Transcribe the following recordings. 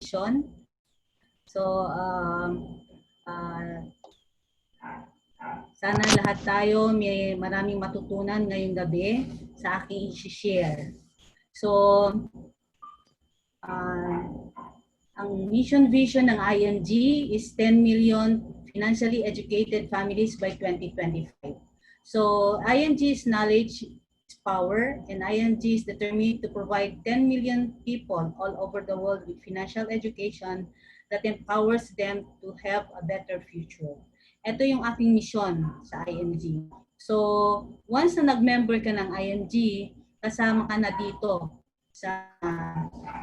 mission. So, sana lahat tayo may maraming matutunan ngayong gabi sa aking i-share. So, ang mission vision ng IMG is 10 million financially educated families by 2025. So, IMG's knowledge is power, and IMG is determined to provide 10 million people all over the world with financial education that empowers them to have a better future. Ito yung ating mission sa IMG. So, once na nag-member ka ng IMG, kasama ka na dito sa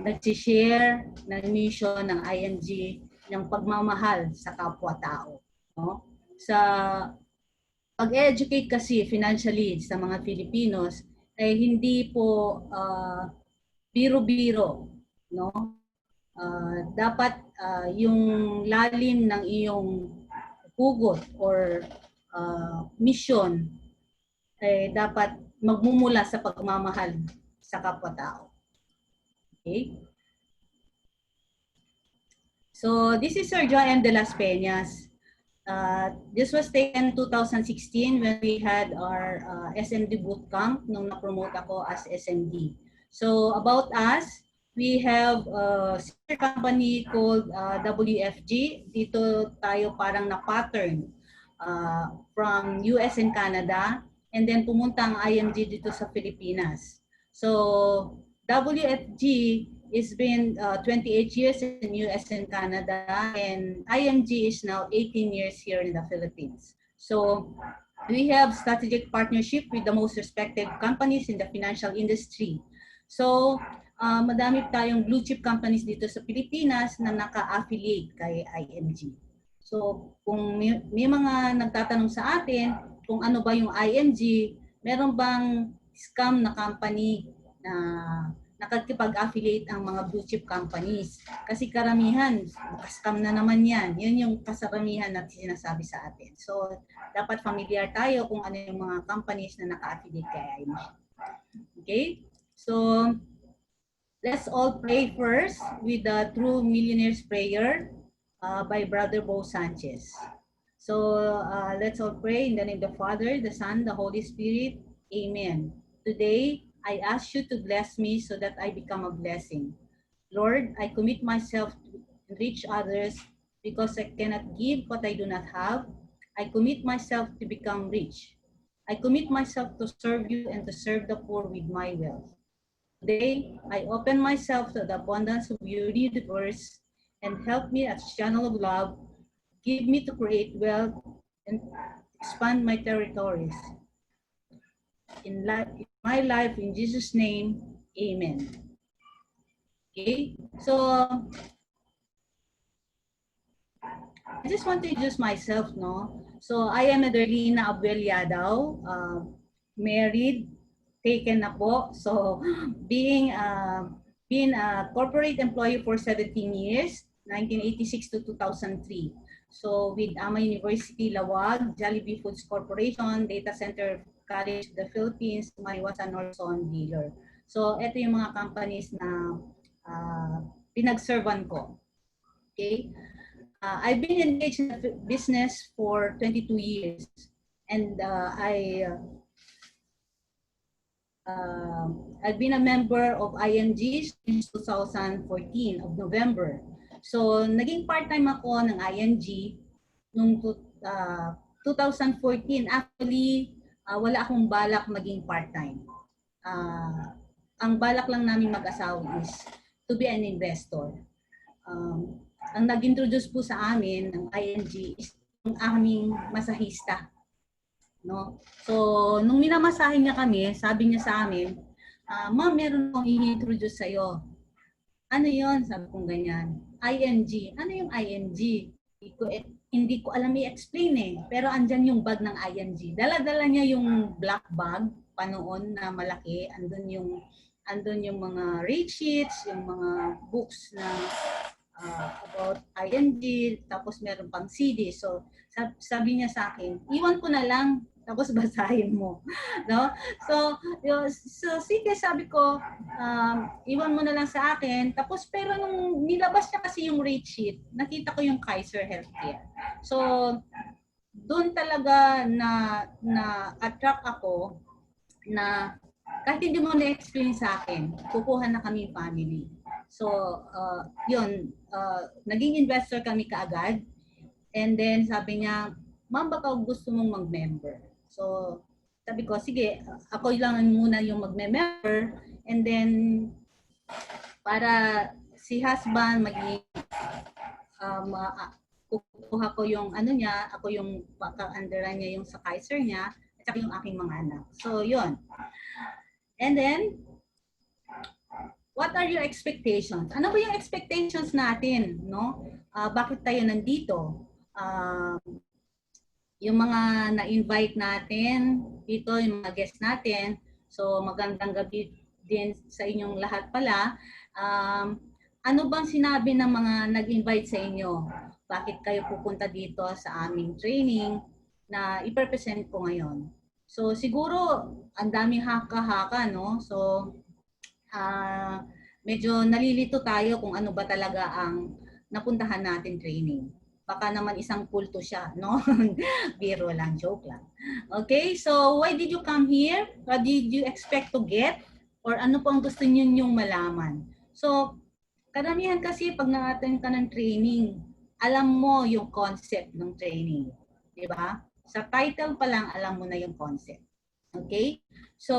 nag-share ng mission ng IMG ng pagmamahal sa kapwa-tao. No? Sa pag-educate kasi financially sa mga Filipinos, eh hindi po biro-biro. No? Dapat yung lalim ng iyong hugot or mission eh dapat magmumula sa pagmamahal sa kapwa-tao. Okay. So this is Sir Joan de las Peñas. This was taken 2016 when we had our SMD bootcamp nung na-promote ako as SMD. So about us, we have a sister company called WFG. Dito tayo parang na-pattern from US and Canada. And then pumunta ang IMG dito sa Pilipinas. So WFG has been 28 years in US and Canada, and IMG is now 18 years here in the Philippines. So we have strategic partnership with the most respected companies in the financial industry. So madami tayong blue chip companies dito sa Pilipinas na naka-affiliate kay IMG. So kung may mga nagtatanong sa atin kung ano ba yung IMG, meron bang scam na company na nakikipag-affiliate ang mga blue chip companies. Kasi karamihan, scam na naman yan. Yun yung kasaramihan na sinasabi sa atin. So, dapat familiar tayo kung ano yung mga companies na naka-affiliate kay IMG. Okay? So, let's all pray first with the True Millionaires Prayer by Brother Bo Sanchez. So, let's all pray in the name of the Father, the Son, the Holy Spirit. Amen. Today, I ask you to bless me so that I become a blessing. Lord, I commit myself to enrich others because I cannot give what I do not have. I commit myself to become rich. I commit myself to serve you and to serve the poor with my wealth. Today, I open myself to the abundance of your universe and help me as a channel of love. Give me to create wealth and expand my territories. In my life, in Jesus' name, amen. Okay, so I just want to introduce myself, no? So I am Adelina Abuel Yadaw, married, taken na po. So being a corporate employee for 17 years, 1986 to 2003. So with AMA University, Lawag, Jollibee Foods Corporation, Data Center College, the Philippines, Mariwasa Norson Dealer. So ito yung mga companies na pinag-servan ko. Okay? I've been engaged in the business for 22 years, and I've been a member of IMG since 2014 of November. So naging part-time ako ng IMG noong 2014. Actually, wala akong balak maging part-time. Ang balak lang namin mag-asawa is to be an investor. Ang nag-introduce po sa amin ng IMG is ang aming masahista. No? So, nung minamasahin niya kami, sabi niya sa amin, Ma'am, meron akong i-introduce sa'yo. Ano yon? Sabi kong ganyan. IMG. Ano yung IMG? Hindi ko alam i-explain eh. Pero andyan yung bag ng IMG. Dala-dala niya yung black bag, panoon na malaki. Andun yung mga rate sheets, yung mga books na about IMG, tapos meron pang CD. So, sabi niya sa akin, iwan ko na lang, tapos basahin mo, no? So sige, sabi ko, iwan mo na lang sa akin. Tapos pero nung nilabas niya kasi yung rate sheet, nakita ko yung Kaiser Healthcare. So doon talaga na attract ako na kahit hindi mo na-explain sa akin, kukuha na kami family. So, yun, naging investor kami kaagad. And then sabi niya, ma'am, baka gusto mong mag-member. So, sabi ko, sige, ako lang muna yung mag-member. And then, para si husband maging kukuha ko yung ano niya, ako yung paka-underline niya yung sa Kaiser niya, at saka yung aking mga anak. So, yun. And then, what are your expectations? Ano ba yung expectations natin, no? Bakit tayo nandito? Yung mga na-invite natin dito, yung mga guests natin. So, magandang gabi din sa inyong lahat pala. Ano bang sinabi ng mga nag-invite sa inyo? Bakit kayo pupunta dito sa aming training na i-present ko ngayon? So, siguro, ang daming haka-haka, no? So, medyo nalilito tayo kung ano ba talaga ang napuntahan natin training. Baka naman isang kulto siya, no? Biro lang, joke lang. Okay, so why did you come here? What did you expect to get? Or ano po ang gusto niyo yung malaman? So, karamihan kasi pag na-attend ka ng training, alam mo yung concept ng training. Di ba? Sa title pa lang, alam mo na yung concept. Okay? So,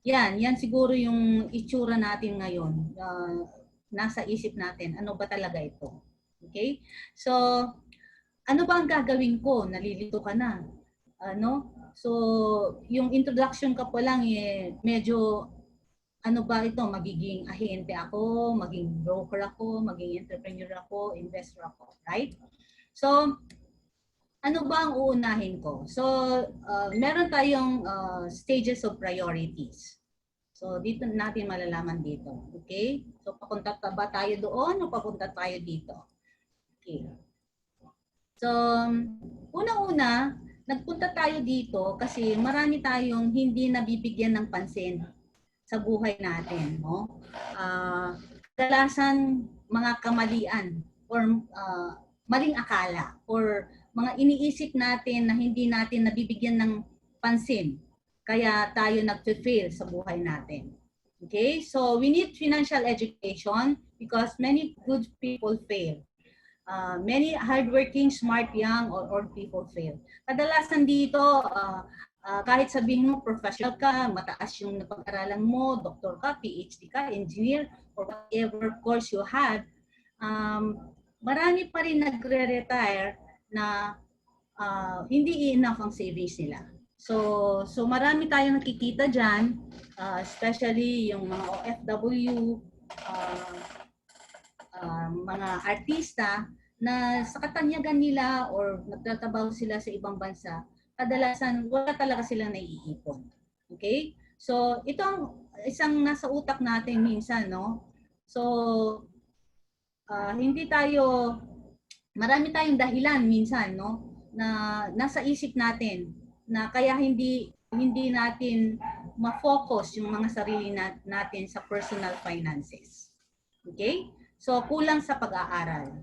yan siguro yung itsura natin ngayon. Nasa isip natin, ano ba talaga ito? Okay? So, ano ba ang gagawin ko? Nalilito ka na. Ano? So, yung introduction ka pa lang, medyo, ano ba ito? Magiging ahente ako, maging broker ako, maging entrepreneur ako, investor ako. Right? So, ano ba ang uunahin ko? So, meron tayong stages of priorities. So, dito natin malalaman dito. Okay? So, papunta ba tayo doon o papunta tayo dito? Okay. So, unang-una, nagpunta tayo dito kasi marami tayong hindi nabibigyan ng pansin sa buhay natin. No? Kadalasan mga kamalian or maling akala or mga iniisip natin na hindi natin nabibigyan ng pansin. Kaya tayo nag-fail sa buhay natin. Okay? So, we need financial education because many good people fail. Many hardworking, smart, young, or old people fail. Kadalasan dito, kahit sabihin mo professional ka, mataas yung napag-aralan mo, doktor ka, PhD ka, engineer, or whatever course you had, marami pa rin nagre-retire na hindi enough ang savings nila. So marami tayong nakikita dyan, especially yung mga OFW, mga artista na sa katanyagan nila or nagtatrabaho sila sa ibang bansa, kadalasan wala talaga silang naiipon. Okay? So ito ang isang nasa utak natin minsan, no? So hindi tayo, marami tayong dahilan minsan, no? Na nasa isip natin na kaya hindi natin ma-focus yung mga sarili natin sa personal finances. Okay? So, kulang sa pag-aaral.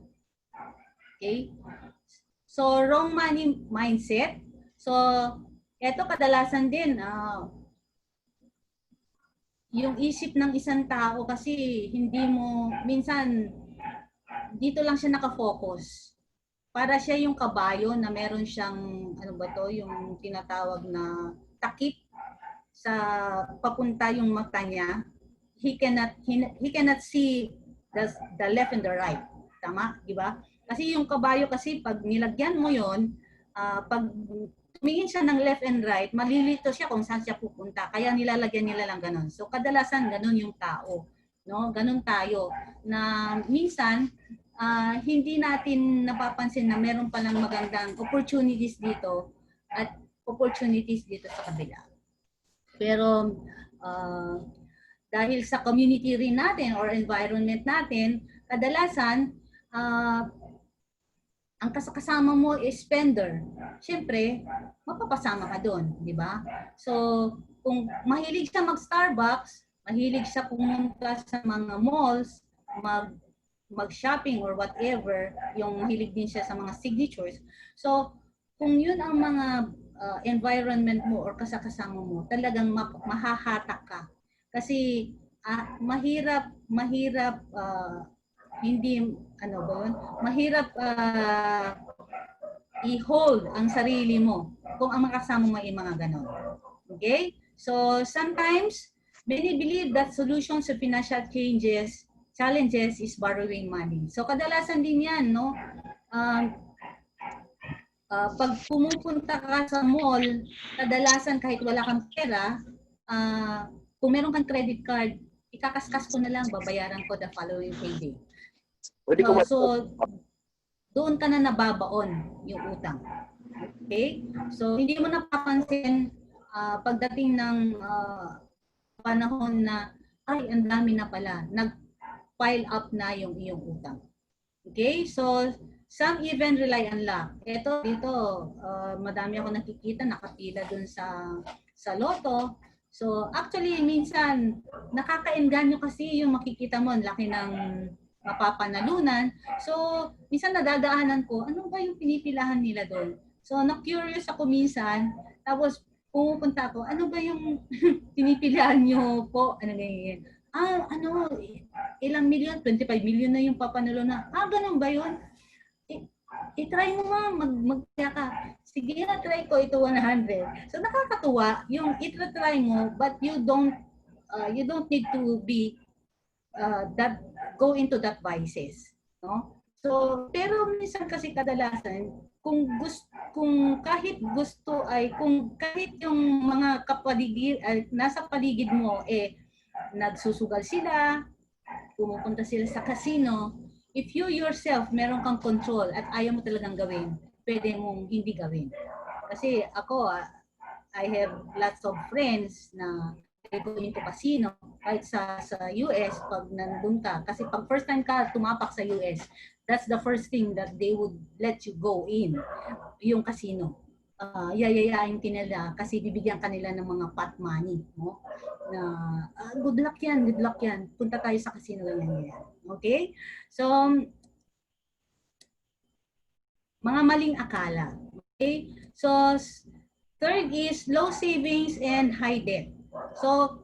Okay? So, wrong money mindset. So, eto kadalasan din, yung isip ng isang tao kasi hindi mo, minsan, dito lang siya nakafocus. Para siya yung kabayo na meron siyang, ano ba to, yung tinatawag na takip sa papunta yung mata niya. He cannot see the left and the right. Tama, di ba? Kasi yung kabayo kasi pag nilagyan mo yon, pag tumingin siya ng left and right, malilito siya kung saan siya pupunta. Kaya nilalagyan nila lang ganun. So kadalasan ganun yung tao, no? Ganun tayo na minsan hindi natin napapansin na meron palang magandang opportunities dito at opportunities dito sa kabila. Pero dahil sa community rin natin or environment natin, kadalasan ang kasama mo is spender, syempre, mapapasama ka doon, di ba? So, kung mahilig siya mag-Starbucks, mahilig siya pumunta sa mga malls, mag-shopping or whatever, yung mahilig din siya sa mga signatures. So, kung yun ang mga environment mo or kasama mo, talagang mahahatak ka. Kasi mahirap hindi ano ba yun? Mahirap i-hold ang sarili mo kung ang makasama mo ay mga ganon. Okay? So sometimes many believe that solutions to financial challenges is borrowing money. So kadalasan din 'yan, no? Pag pumupunta ka sa mall, kadalasan kahit wala kang pera, kung meron kang credit card, ikakaskas ko na lang, babayaran ko the following payday. So, doon ka na nababaon yung utang. Okay? So, hindi mo napapansin pagdating ng panahon na, ay, ang dami na pala, nag-pile up na yung iyong utang. Okay? So, some even rely on luck. Dito, madami ako nakikita, nakapila dun sa loto. So, actually, minsan, nakakaengganyo kasi yung makikita mo, ang laki ng mapapanalunan. So, minsan nadadaanan ko, ano ba yung pinipilahan nila doon? So, na-curious ako minsan, tapos pumupunta ako, ano ba yung pinipilahan nyo po? Ano ganyan? Ilang milyon? 25 million na yung papanalunan. Ganun ba yun? I-try mo magkaya ka. Sige na, try ko ito 100. So, nakakatuwa yung i-try mo, but you don't need to be go into that vices, no? So, pero minsan kasi kadalasan kung kahit yung mga kapaligid nasa paligid mo nagsusugal sila, pumupunta sila sa casino, if you yourself meron kang control at ayaw mo talagang gawin, pwede mong hindi gawin. Kasi ako, I have lots of friends na going to casino kahit sa US pag nandun ka. Kasi pag first time ka tumapak sa US, that's the first thing that they would let you go in, yung casino. Yayayain nila kasi bibigyan kanila ng mga pot money, no? Na good luck yan, punta tayo sa casino, ganyan. Okay? So, mga maling akala. Okay? So, third is low savings and high debt. So,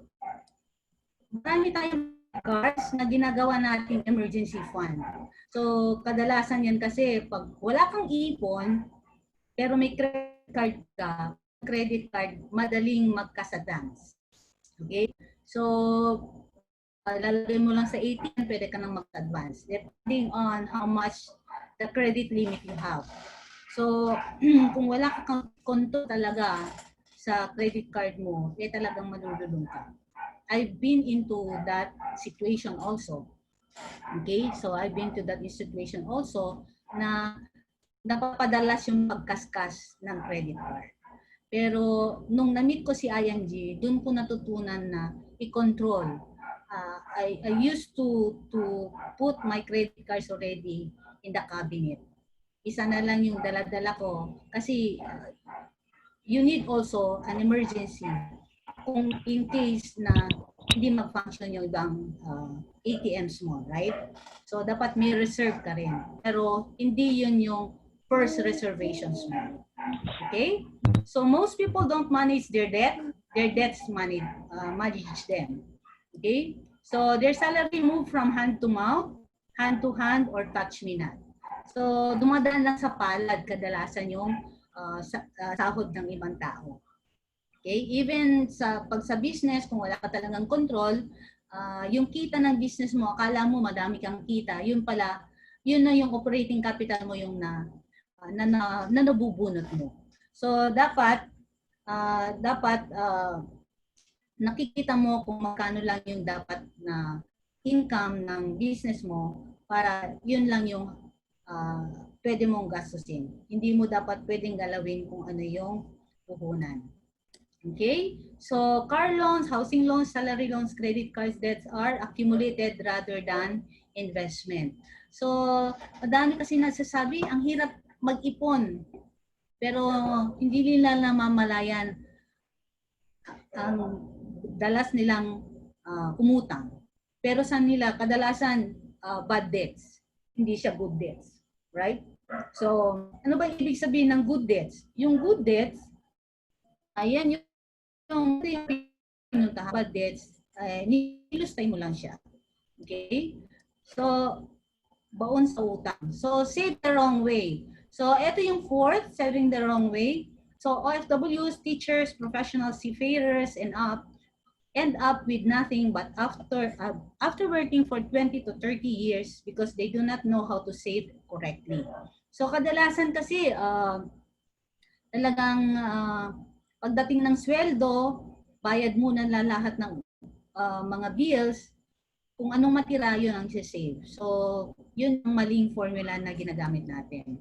marami tayong cards na ginagawa nating emergency fund. So, kadalasan yan kasi pag wala kang ipon, pero may credit card, madaling magkasadance. Okay? So, lalagay mo lang sa ATM, pwede ka nang mag-advance, depending on how much the credit limit you have. So, kung wala kang konto talaga sa credit card mo, talagang malululong ka. I've been into that situation also. Okay? So, I've been to that situation also na napapadalas yung pagkaskas ng credit card. Pero, nung na-meet ko si Ayan G, dun ko natutunan na i-control. I used to put my credit cards already in the cabinet. Isa na lang yung dala-dala ko kasi you need also an emergency kung in case na hindi mag-function yung ibang ATMs mo, right? So, dapat may reserve ka rin. Pero, hindi yun yung first reservations mo. Okay? So, most people don't manage their debt. Their debts manage them. Okay? So, their salary move from hand to mouth, hand to hand, or touch me not. So, dumadaan lang sa palad kadalasan yung sahod ng ibang tao. Okay? Even pag sa business, kung wala ka talagang control, yung kita ng business mo, akala mo madami kang kita, yun pala, yun na yung operating capital mo yung na nabubunot mo. So, dapat nakikita mo kung magkano lang yung dapat na income ng business mo para yun lang yung pwede mong gastusin. Hindi mo dapat pwedeng galawin kung ano yung puhunan. Okay? So, car loans, housing loans, salary loans, credit cards, debts are accumulated rather than investment. So, madami kasi nasasabi, ang hirap mag-ipon. Pero hindi nila namamalayan ang dalas nilang umutang. Pero sa nila, kadalasan bad debts. Hindi siya good debts. Right? So, ano ba ibig sabihin ng good debts? Yung good debts, ayan yung bad debts, nilustay mo lang siya. Okay? So, baon sa utang. So, save the wrong way. So, ito yung fourth, saving the wrong way. So, OFWs, teachers, professionals, seafarers, end up with nothing but after working for 20 to 30 years because they do not know how to save correctly. So, kadalasan kasi, talagang pagdating ng sweldo, bayad muna na lahat ng mga bills, kung anong matira, yun ang save. So, yun ang maling formula na ginagamit natin.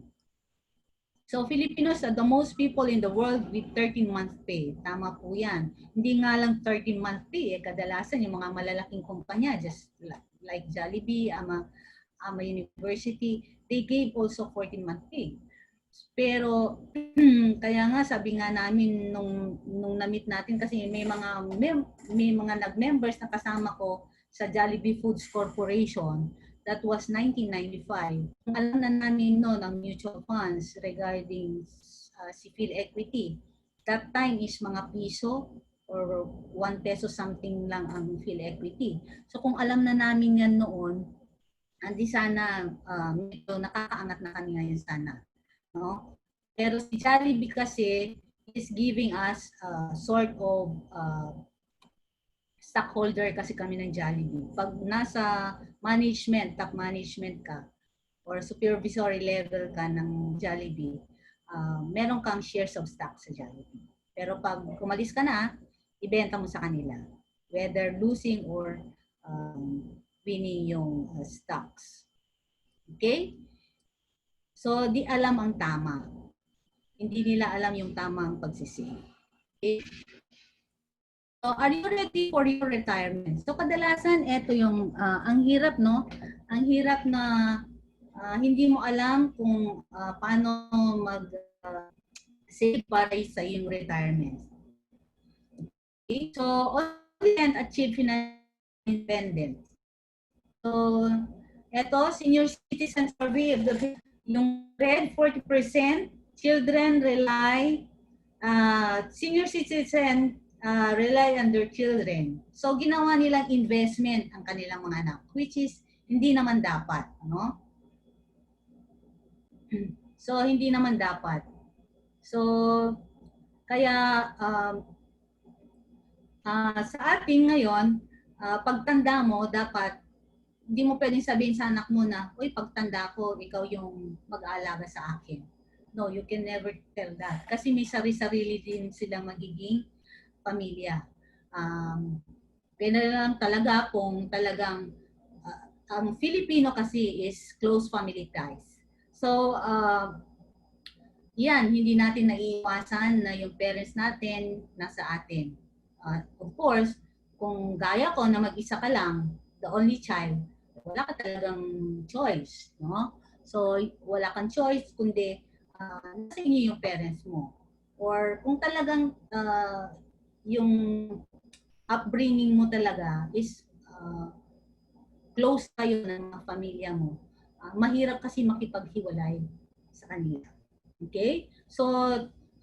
So, Filipinos are the most people in the world with 13-month pay. Tama po yan. Hindi nga lang 13-month pay. Kadalasan yung mga malalaking kumpanya, just like Jollibee, Ama University, they gave also 14-month pay. Pero kaya nga sabi nga namin nung na-meet natin kasi may mga nag-members na kasama ko sa Jollibee Foods Corporation. That was 1995. Alam na namin noon ang mutual funds regarding civil equity. That time is mga piso or 1 peso something lang ang civil equity. So kung alam na namin yan noon, hindi sana medyo nakakaangat na kami ngayon sana. No? Pero si Jollibee kasi is giving us sort of stockholder kasi kami ng Jollibee. Pag nasa management, top management ka, or supervisory level ka ng Jollibee, meron kang shares of stock sa Jollibee. Pero pag umalis ka na, ibenta mo sa kanila. Whether losing or winning yung stocks. Okay? So, di alam ang tama. Hindi nila alam yung tamang pagsisave. Okay? So, are you ready for your retirement? So, kadalasan, ito yung, ang hirap, no? Ang hirap na hindi mo alam kung paano mag-save para sa iyong retirement. Okay? So, only can achieve financial independence. So, ito, senior citizen survey of the yung red, 40%, children rely, senior citizen rely on their children. So, ginawa nilang investment ang kanilang mga anak, which is hindi naman dapat. No? So, hindi naman dapat. So, kaya sa atin ngayon, pagtanda mo, dapat hindi mo pwedeng sabihin sa anak mo na, uy, pagtanda ko, ikaw yung mag-aalaga sa akin. No, you can never tell that. Kasi may sarili-sarili din silang magiging pamilya. Kaya lang talaga kung talagang ang Filipino kasi is close family ties. So, yan, hindi natin naiiwasan na yung parents natin nasa atin. Of course, kung gaya ko na mag-isa ka lang, the only child, wala ka talagang choice, no? So, wala kang choice kundi nasa inyo yung parents mo. Or kung talagang yung upbringing mo talaga is close kayo ng mga pamilya mo, mahirap kasi makipaghiwalay sa kanila. Okay? So,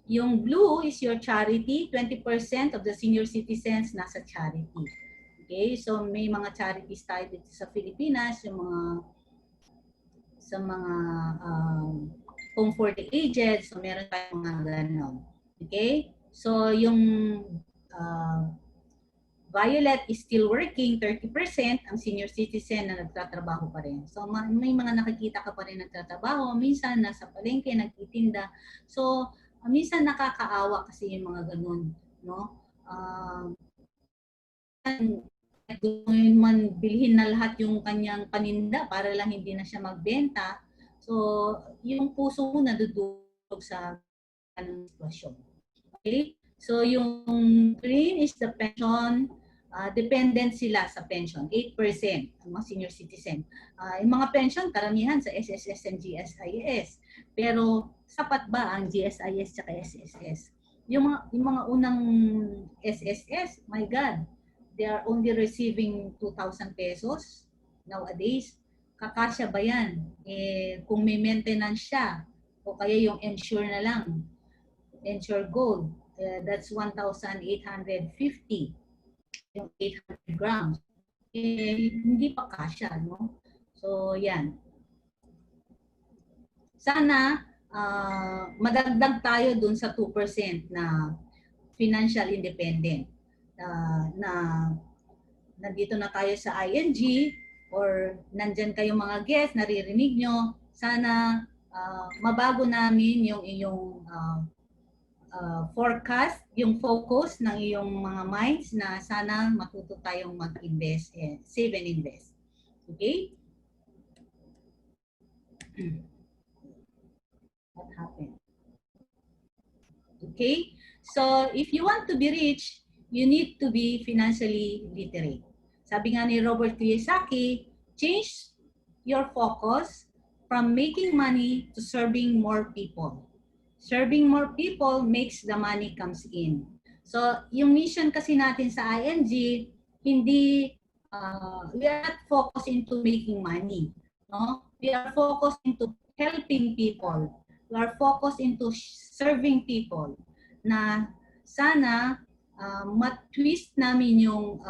yung blue is your charity. 20% of the senior citizens nasa charity. Okay, so may mga charities tayo dito sa Pilipinas, yung mga sa mga home for the aged, so meron tayong mga ganon. Okay, so yung violet is still working, 30%, ang senior citizen na nagtatrabaho pa rin. So may mga nakikita ka pa rin nagtatrabaho, minsan nasa palengke, nagtitinda. So minsan nakakaawa kasi yung mga ganon, no? Man bilhin na lahat yung kanyang paninda para lang hindi na siya magbenta. So, yung puso mo nadudulog sa ganung sitwasyon. Okay? So, yung green is the pension. dependent sila sa pension, 8% ang mga senior citizen. Yung mga pension, karamihan sa SSS and GSIS. Pero sapat ba ang GSIS at SSS? Yung mga unang SSS, my God, they are only receiving 2,000 pesos nowadays. Kakasya ba yan? Kung may maintenance siya, o kaya yung ensure na lang, ensure gold, that's 1,850. Yung 800 grams. Hindi pa kasya, no? So, yan. Sana madagdag tayo dun sa 2% na financial independent. Na nandito na tayo sa ING or nandyan kayong mga guests, naririnig nyo, sana mabago namin yung inyong forecast, yung focus ng iyong mga minds na sana matuto tayong mag-invest, save and invest. Okay? What happened? Okay? So, if you want to be rich, you need to be financially literate. Sabi nga ni Robert Kiyosaki, change your focus from making money to serving more people. Serving more people makes the money comes in. So, yung mission kasi natin sa ING, hindi, we are not focused into making money. No? We are focused into helping people. We are focused into serving people. Na sana mat-twist namin yung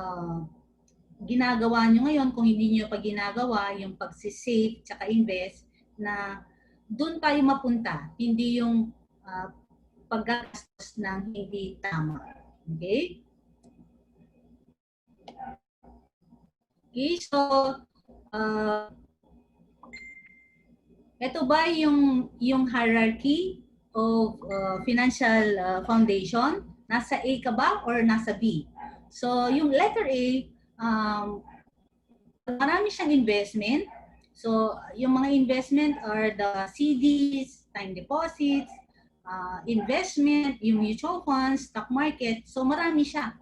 ginagawa nyo ngayon, kung hindi nyo pa ginagawa, yung pagsisave tsaka invest, na doon tayo mapunta, hindi yung paggastos ng hindi tama. Okay? Okay, so ito ba yung hierarchy of financial foundation? Nasa A ka ba or nasa B? So, yung letter A, marami siyang investment. So, yung mga investment are the CDs, time deposits, investment, yung mutual funds, stock market. So, marami siya.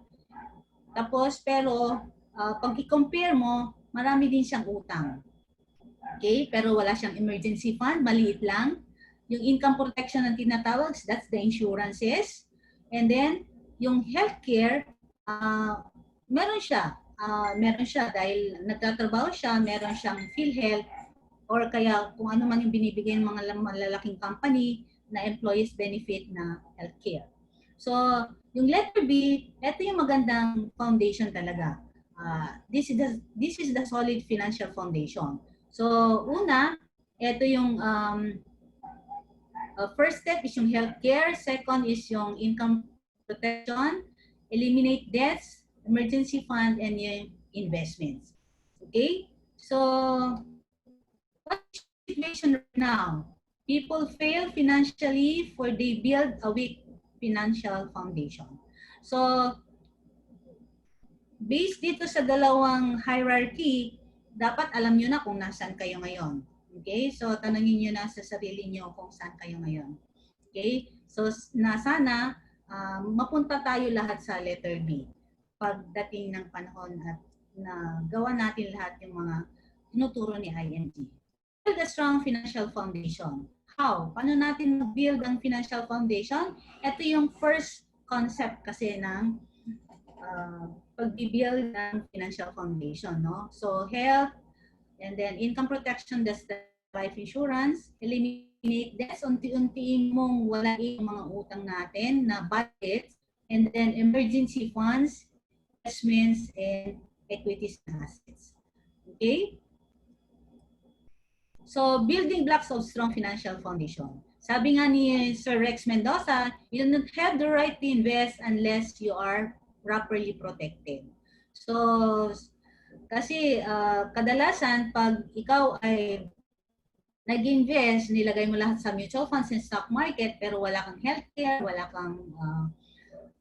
Tapos, pero, pag i-compare mo, marami din siyang utang. Okay? Pero wala siyang emergency fund, maliit lang. Yung income protection na tinatawag, that's the insurances. And then, yung healthcare, meron siya. Meron siya dahil nagtatrabaho siya, meron siyang PhilHealth, or kaya kung ano man yung binibigay ng mga malalaking company na employees benefit na healthcare. So, yung letter B, ito yung magandang foundation talaga. This is the solid financial foundation. So, una, ito yung first step is yung healthcare, second is yung income protection, eliminate debts, emergency fund, and yung investments. Okay? So, what is the situation right now? People fail financially for they build a weak financial foundation. So, based dito sa dalawang hierarchy, dapat alam nyo na kung nasaan kayo ngayon. Okay? So, tanungin nyo na sa sarili nyo kung saan kayo ngayon. Okay? So, sana mapunta tayo lahat sa letter B pagdating ng panahon at na gawa natin lahat yung mga tinuturo ni ING. Build a strong financial foundation. How? Paano natin mag-build ang financial foundation? Ito yung first concept kasi ng pag-build ng financial foundation. No? So, health, and then income protection, that's the life insurance, eliminate debts, unti-untiin mong walain yung mga utang natin na budgets, and then emergency funds, investments, and equities and assets. Okay? So, building blocks of strong financial foundation. Sabi nga ni Sir Rex Mendoza, you don't have the right to invest unless you are properly protected. So, kasi kadalasan pag ikaw ay nag-invest, nilagay mo lahat sa mutual funds and stock market, pero wala kang healthcare, wala kang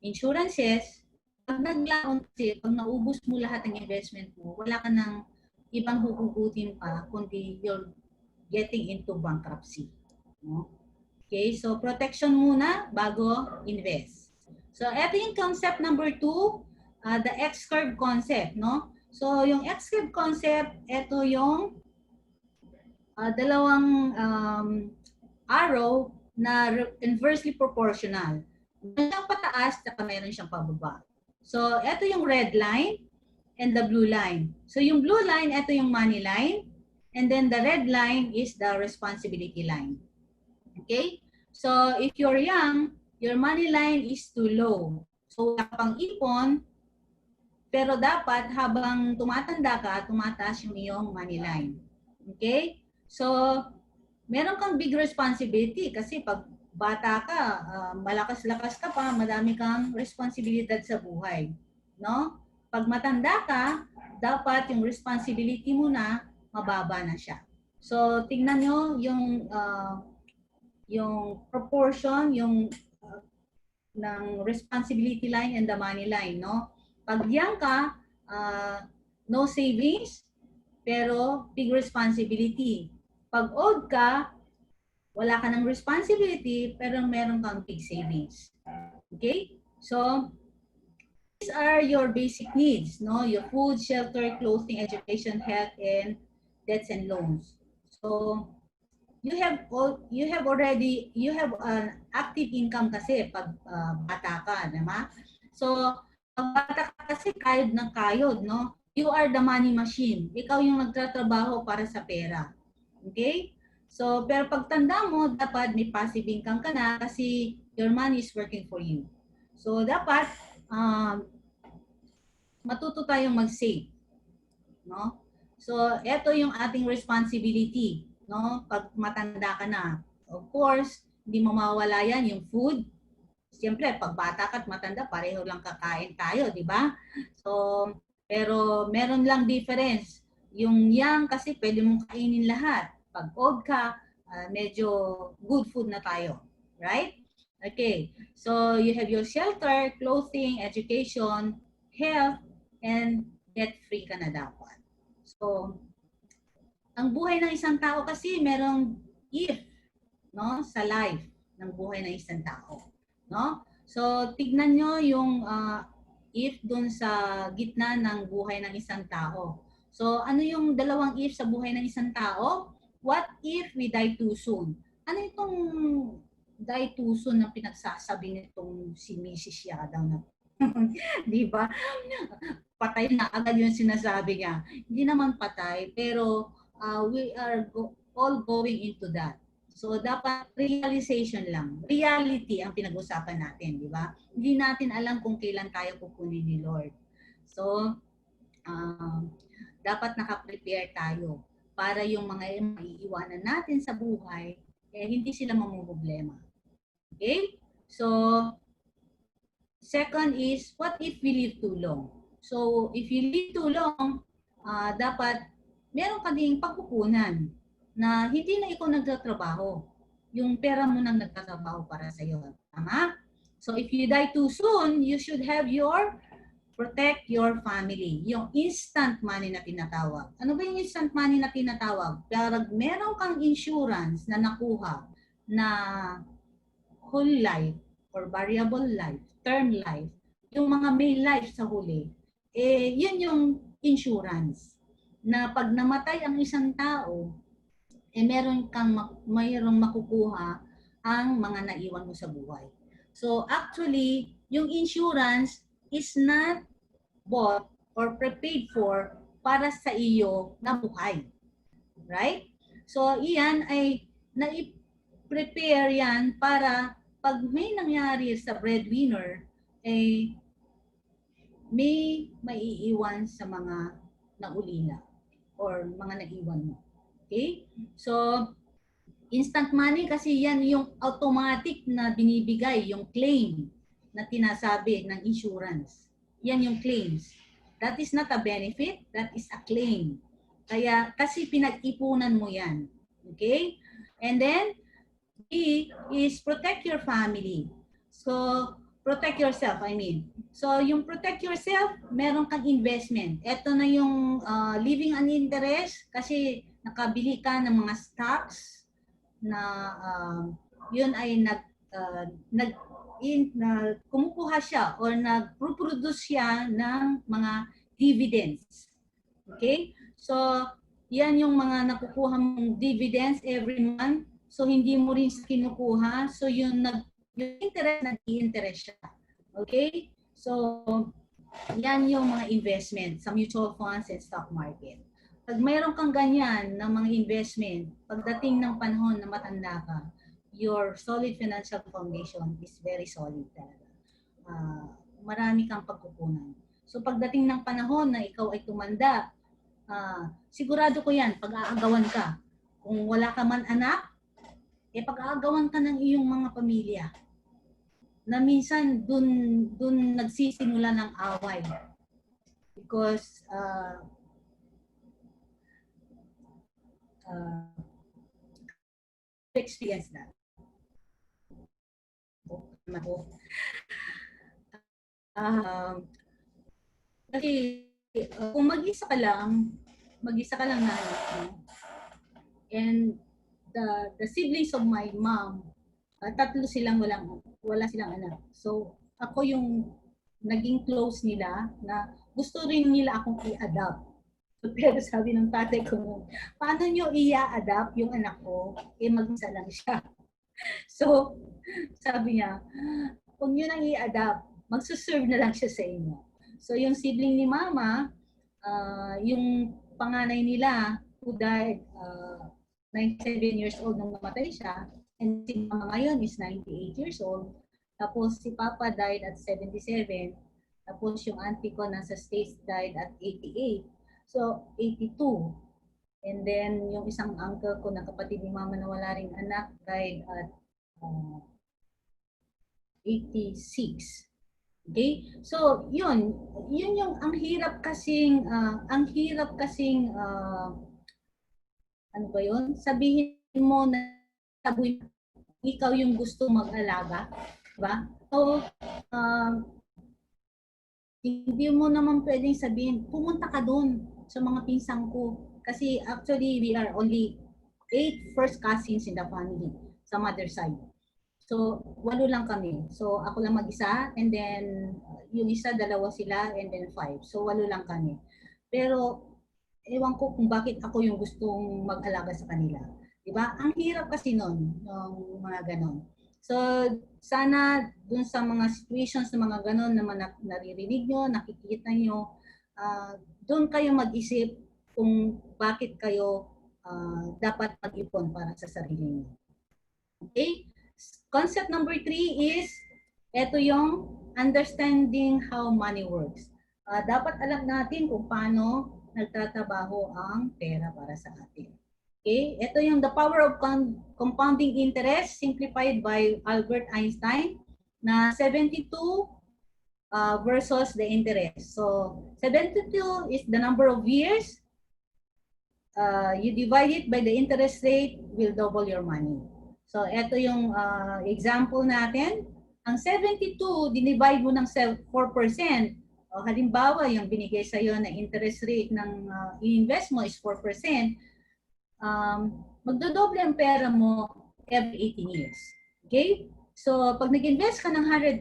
insurances, pag naglaon kasi, pag naubos mo lahat ng investment mo, wala ka ng ibang huhugutin pa, kundi you're getting into bankruptcy. No? Okay, so protection muna bago invest. So, ito yung concept number 2, the X-curve concept, no? So, yung X-curve concept, ito yung dalawang arrow na inversely proportional. Meron siyang pataas, saka meron siyang pababa. So, ito yung red line and the blue line. So, yung blue line, ito yung money line. And then the red line is the responsibility line. Okay? So, if you're young, your money line is too low. So, wala pang ipon, pero dapat habang tumatanda ka, tumataas yung iyong money line. Okay? So, meron kang big responsibility kasi pag bata ka, malakas-lakas ka pa, madami kang responsibilidad sa buhay. No? Pag matanda ka, dapat yung responsibility mo na mababa na siya. So, tingnan nyo yung proportion, yung ng responsibility line and the money line, no? Pag young ka, no savings, pero big responsibility. Pag old ka, wala ka ng responsibility, pero meron kang big savings. Okay? So, these are your basic needs, no? Your food, shelter, clothing, education, health, and debts and loans. So, you have an active income kasi pag bata ka, diba? So, pag bata ka kasi kayod ng kayod, no? You are the money machine. Ikaw yung nagtatrabaho para sa pera. Okay? So, pero pag tanda mo, dapat may passive income ka na kasi your money is working for you. So, dapat matuto tayong mag-save. No? So, ito yung ating responsibility, no? Pag matanda ka na. Of course, hindi mo mawala yan yung food. Siyempre, pag bata ka at matanda, pareho lang kakain tayo, di ba? So, pero meron lang difference. Yung young kasi pwede mong kainin lahat. Pag old ka, medyo good food na tayo. Right? Okay. So, you have your shelter, clothing, education, health, and debt-free ka na dapat. So, ang buhay ng isang tao kasi merong if, no, sa life ng buhay ng isang tao, no? So, tignan nyo yung if dun sa gitna ng buhay ng isang tao. So, ano yung dalawang if sa buhay ng isang tao? What if we die too soon? Ano itong die too soon na pinagsasabi nitong si Mrs. Yadaw na di ba? Patay na agad yung sinasabi niya. Hindi naman patay, pero we are all going into that. So, dapat realization lang. Reality ang pinag-usapan natin, di ba? Hindi natin alam kung kailan tayo kukunin ni Lord. So, dapat nakaprepare tayo para yung mga maiiwanan natin sa buhay, hindi sila mamumblema. Okay? So, second is, what if we live too long? So, if you live too long, dapat meron ka ding pagkukunan na hindi na ikaw nagtatrabaho. Yung pera mo nang nagtatrabaho para sa iyo. Tama? So, if you die too soon, you should have protect your family. Yung instant money na tinatawag. Ano ba yung instant money na tinatawag? Pero meron kang insurance na nakuha na whole life or variable life, term life, yung mga may life sa huli, yun yung insurance. Na pag namatay ang isang tao, mayroong makukuha ang mga naiwan mo sa buhay. So actually, yung insurance is not bought or prepaid for para sa iyo na buhay. Right? So iyan ay prepare yan para pag may nangyari sa breadwinner, may maiiwan sa mga naulila or mga naiwan mo. Okay? So, instant money kasi yan yung automatic na binibigay, yung claim na tinasabi ng insurance. Yan yung claims. That is not a benefit, that is a claim. Kaya, kasi pinag-ipunan mo yan. Okay? And then, B is protect your family. So, protect yourself, I mean. So, yung protect yourself, meron kang investment. Ito na yung living on interest kasi nakabili ka ng mga stocks na yun ay kumukuha siya or nag-produce siya ng mga dividends. Okay? So, yan yung mga nakukuha mong dividends every month. So, hindi mo rin kinukuha. So, yung interest, nag-i-interest siya. Okay? So, yan yung mga investment sa mutual funds and stock market. Pag mayroon kang ganyan na mga investment, pagdating ng panahon na matanda ka, your solid financial foundation is very solid talaga. Marami kang pagkukunan. So pagdating ng panahon na ikaw ay tumanda, sigurado ko yan, pag-aagawan ka. Kung wala ka man anak, pag-aagawan ka ng iyong mga pamilya. Na minsan dun nagsisimula ng away. Because experience that. Kasi kung mag-isa ka lang na anak mo, and the siblings of my mom, tatlo silang wala silang anak. So ako yung naging close nila na gusto rin nila akong i-adopt. Pero sabi ng tatay ko, paano nyo i-adapt yung anak ko? Mag-isa lang siya. So, sabi niya, kung nyo nang i-adapt, magsuserve na lang siya sa inyo. So, yung sibling ni mama, yung panganay nila, who died 97 years old nung namatay siya, and si mama ngayon is 98 years old. Tapos si papa died at 77. Tapos yung auntie ko nasa States died at 88. So, 82. And then, yung isang uncle ko na kapatid ni mama na wala ring anak, died at 86. Okay? So, yun yung ang hirap kasing, ano ba yun? Sabihin mo na tabuin, ikaw yung gusto mag-alaga. Diba? So, hindi mo naman pwedeng sabihin, pumunta ka doon sa mga pinsang ko. Kasi actually, we are only 8 first cousins in the family sa mother side. So, 8 lang kami. So, ako lang mag-isa, and then yung isa, 2 sila, and then 5. So, 8 lang kami. Pero, ewan ko kung bakit ako yung gustong mag-alaga sa kanila. Diba? Ang hirap kasi nun, ng mga ganon. So, sana dun sa mga situations na mga ganon na naririnig nyo, nakikita nyo, doon kayo mag-isip kung bakit kayo dapat mag-ipon para sa sarili nyo. Okay? Concept number 3 is, ito yung understanding how money works. Dapat alam natin kung paano nagtatrabaho ang pera para sa atin. Okay? Ito yung the power of compounding interest simplified by Albert Einstein na 72 versus the interest. So, 72 is the number of years. You divide it by the interest rate, will double your money. So, ito yung example natin. Ang 72, dinivide mo ng 4%. O, halimbawa, yung binigay sa'yo na interest rate ng i-invest mo is 4%. Magdodoble ang pera mo every 18 years. Okay? So, pag nag-invest ka ng 100,000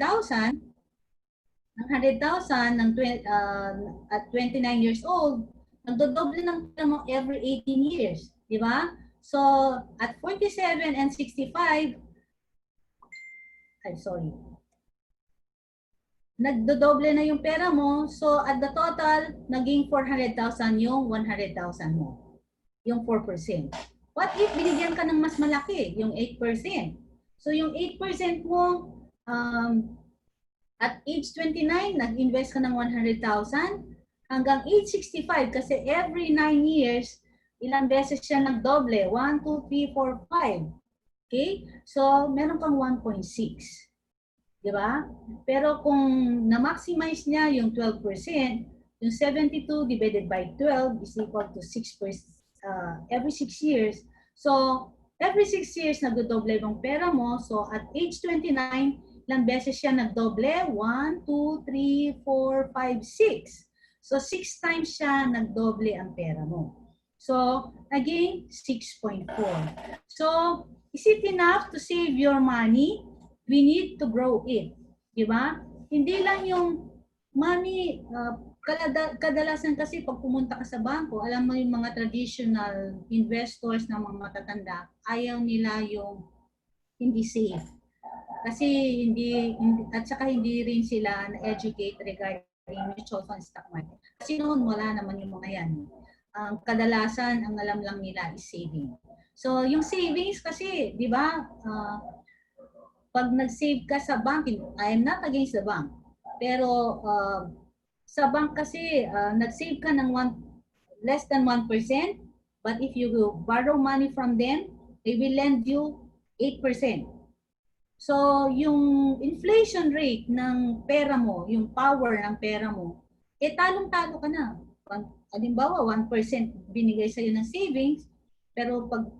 at 29 years old, nagdodoble ng pera mo every 18 years. Di ba? So, at 47 and 65, nagdodoble na yung pera mo. So, at the total, naging 400,000 yung 100,000 mo. Yung 4%. What if binigyan ka ng mas malaki, yung 8%? So, yung 8% mo, at age 29, nag-invest ka ng 100,000 hanggang age 65 kasi every 9 years, ilang beses siya nagdoble? 1, 2, 3, 4, 5. Okay? So, meron kang 1.6. Diba? Pero kung na-maximize niya yung 12%, yung 72 divided by 12 is equal to 6% every 6 years. So, every 6 years, nagdodoble yung pera mo. So, at age 29, ilang beses siya nagdoble? 1, 2, 3, 4, 5, 6. So, 6 times siya nagdoble ang pera mo. So, again, 6.4. So, is it enough to save your money? we need to grow it. Di ba? Hindi lang yung money, kadalasan kasi pag pumunta ka sa bangko, alam mo yung mga traditional investors na mga matatanda, ayaw nila yung hindi safe. Kasi at saka hindi rin sila na-educate regarding mutual fund stock market. Kasi noon wala naman yung mga yan. Kadalasan ang alam lang nila is saving. So yung savings kasi, di ba, pag nag-save ka sa bank, I am not against the bank. Pero sa bank kasi, nag-save ka ng less than 1%, but if you will borrow money from them, they will lend you 8%. So, yung inflation rate ng pera mo, yung power ng pera mo, talong-talo ka na. Halimbawa, 1% binigay sa'yo ng savings, pero pag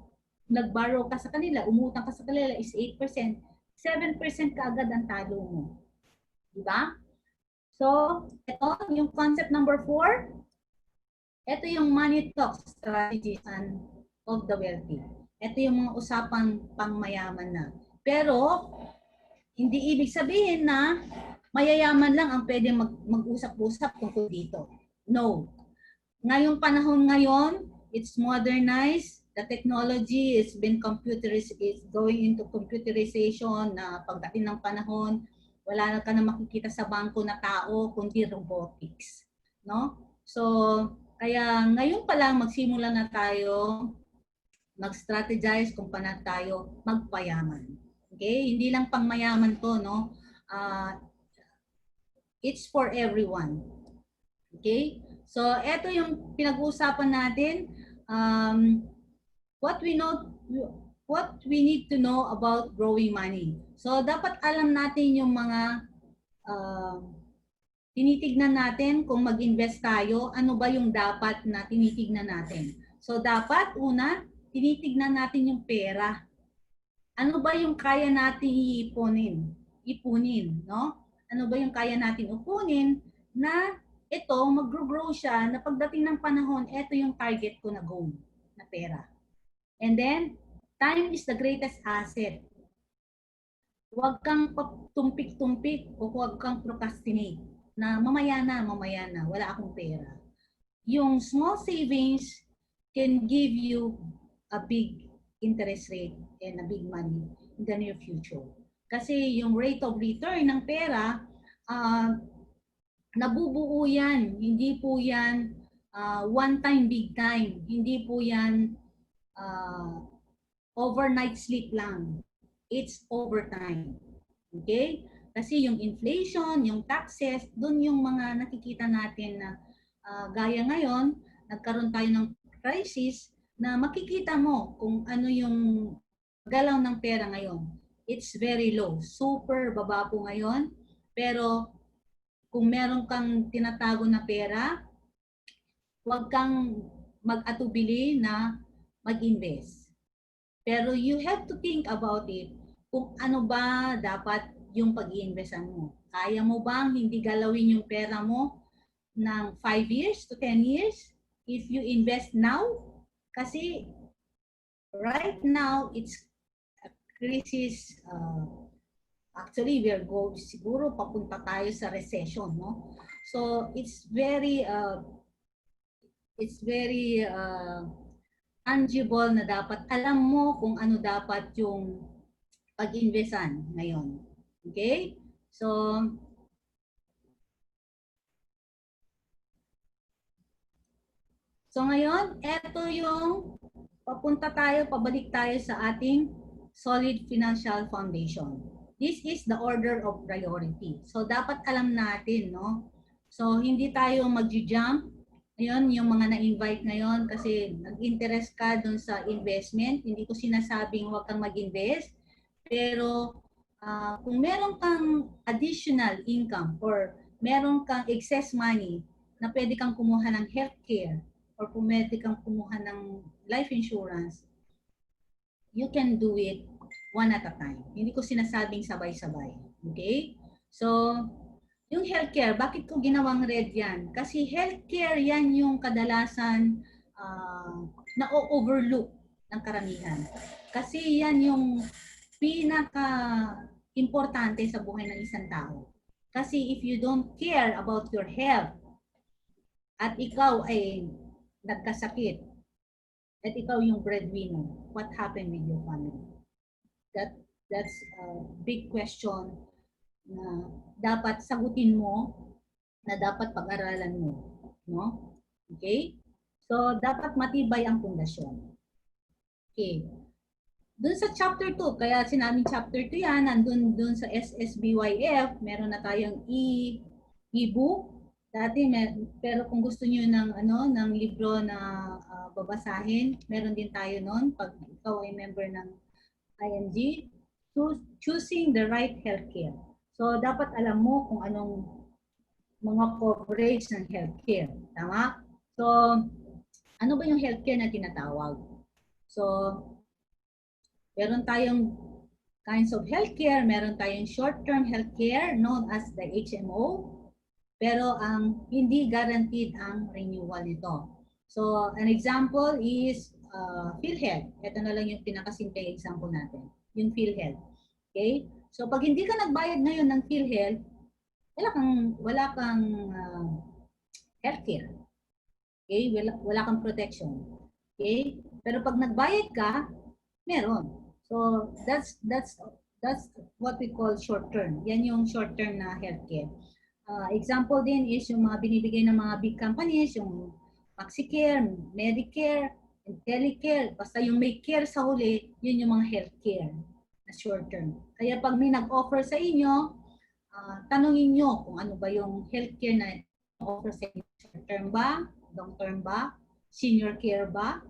nag-borrow ka sa kanila, umutang ka sa kanila is 8%, 7% ka agad ang talo mo. Diba? So, ito yung concept number 4. Ito yung money talk strategy of the wealthy. Ito yung mga usapang pangmayaman na. Pero, hindi ibig sabihin na mayayaman lang ang pwede mag-usap-usap tungkol dito. No. Ngayong panahon ngayon, it's modernized. The technology is going into computerization na pagdating ng panahon, wala na ka na makikita sa bangko na tao, kundi robotics. No? So, kaya ngayon pa lang magsimula na tayo mag-strategize kung paano tayo magpayaman. Okay? Hindi lang pangmayaman to, no? It's for everyone. Okay? So, ito yung pinag-uusapan natin. What we need to know about growing money. So, dapat alam natin yung mga tinitignan natin kung mag-invest tayo, ano ba yung dapat na tinitignan natin. So, dapat una, tinitignan natin yung pera. Ano ba yung kaya natin ipunin, no? Ano ba yung kaya natin upunin na ito, mag-grow siya na pagdating ng panahon, ito yung target ko na goal na pera. And then, time is the greatest asset. Huwag kang tumpik-tumpik o huwag kang procrastinate na mamaya na, wala akong pera. Yung small savings can give you a big interest rate and a big money in the near future. Kasi yung rate of return ng pera, nabubuo yan. Hindi po yan one time, big time. Hindi po yan overnight sleep lang. It's overtime. Okay? Kasi yung inflation, yung taxes, dun yung mga nakikita natin na gaya ngayon, nagkaroon tayo ng crisis na makikita mo kung ano yung galaw ng pera ngayon. It's very low. Super baba po ngayon. Pero kung meron kang tinatago na pera, huwag kang mag-atubili na mag-invest. Pero you have to think about it kung ano ba dapat yung pag-i-investan mo. Kaya mo bang hindi galawin yung pera mo ng 5 years to 10 years if you invest now? Kasi right now, it's a crisis. Actually, siguro papunta tayo sa recession, no? So, it's very tangible na dapat alam mo kung ano dapat yung pag-investan ngayon. Okay? So, ngayon, ito yung pabalik tayo sa ating solid financial foundation. This is the order of priority. So, dapat alam natin, no? So, hindi tayo mag-jump. Ayun, yung mga na-invite ngayon kasi nag-interest ka dun sa investment. Hindi ko sinasabing huwag kang mag-invest. Pero, kung meron kang additional income or meron kang excess money na pwede kang kumuha ng healthcare or kung pwede kang kumuha ng life insurance, you can do it one at a time. Hindi ko sinasabing sabay-sabay. Okay? So, yung healthcare, bakit ko ginawang red yan? Kasi healthcare yan yung kadalasan na-overlook ng karamihan. Kasi yan yung pinaka importante sa buhay ng isang tao. Kasi if you don't care about your health at ikaw ay nagkasakit at ikaw yung breadwinner, what happened with your family? That's a big question na dapat sagutin mo, na dapat pag-aralan mo, no? Okay? So dapat matibay ang pundasyon. Okay. Doon sa chapter 2, kaya sinabing chapter 2 yan, nandun sa SSBYF, meron na tayong e-book. Dati, pero kung gusto niyo ng libro na babasahin, meron din tayo noon pag ikaw ay member ng IMG, choosing the right healthcare. So, dapat alam mo kung anong mga coverage ng healthcare. Tama? So, ano ba yung healthcare na tinatawag? So, meron tayong kinds of healthcare, meron tayong short-term healthcare known as the HMO, pero hindi guaranteed ang renewal nito. So, an example is PhilHealth. Ito na lang yung pinakasimple example natin, yung PhilHealth. Okay? So, pag hindi ka nagbayad ngayon ng PhilHealth, wala kang healthcare. Okay? Wala kang protection. Okay? Pero pag nagbayad ka, meron. So that's what we call short term. Yan yung short term na healthcare. Example din is yung mga binibigay ng mga big companies, yung MaxiCare, Medicare, Telecare, basta yung may care sa huli, yun yung mga healthcare na short term. Kaya pag may nag-offer sa inyo, tanungin nyo kung ano ba yung healthcare na offer sa inyo. Short term ba? Long term ba? Senior care ba?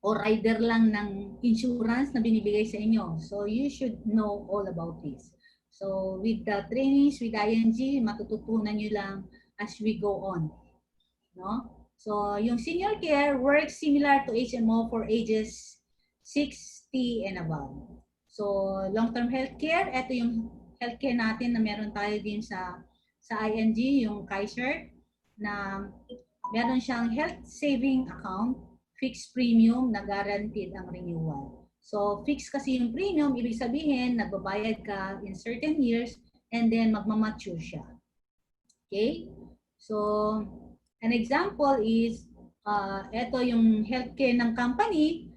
O rider lang ng insurance na binibigay sa inyo. So you should know all about this. So with the trainings with ING, matututunan nyo lang as we go on. No? So yung senior care works similar to HMO for ages 60 and above. So long-term healthcare, ito yung healthcare natin na meron tayo din sa ING, yung Kaiser, na meron siyang health saving account, fixed premium na guaranteed ang renewal. So, fixed kasi yung premium, ibig sabihin, nagbabayad ka in certain years and then magmamature siya. Okay? So, an example is, ito yung healthcare ng company.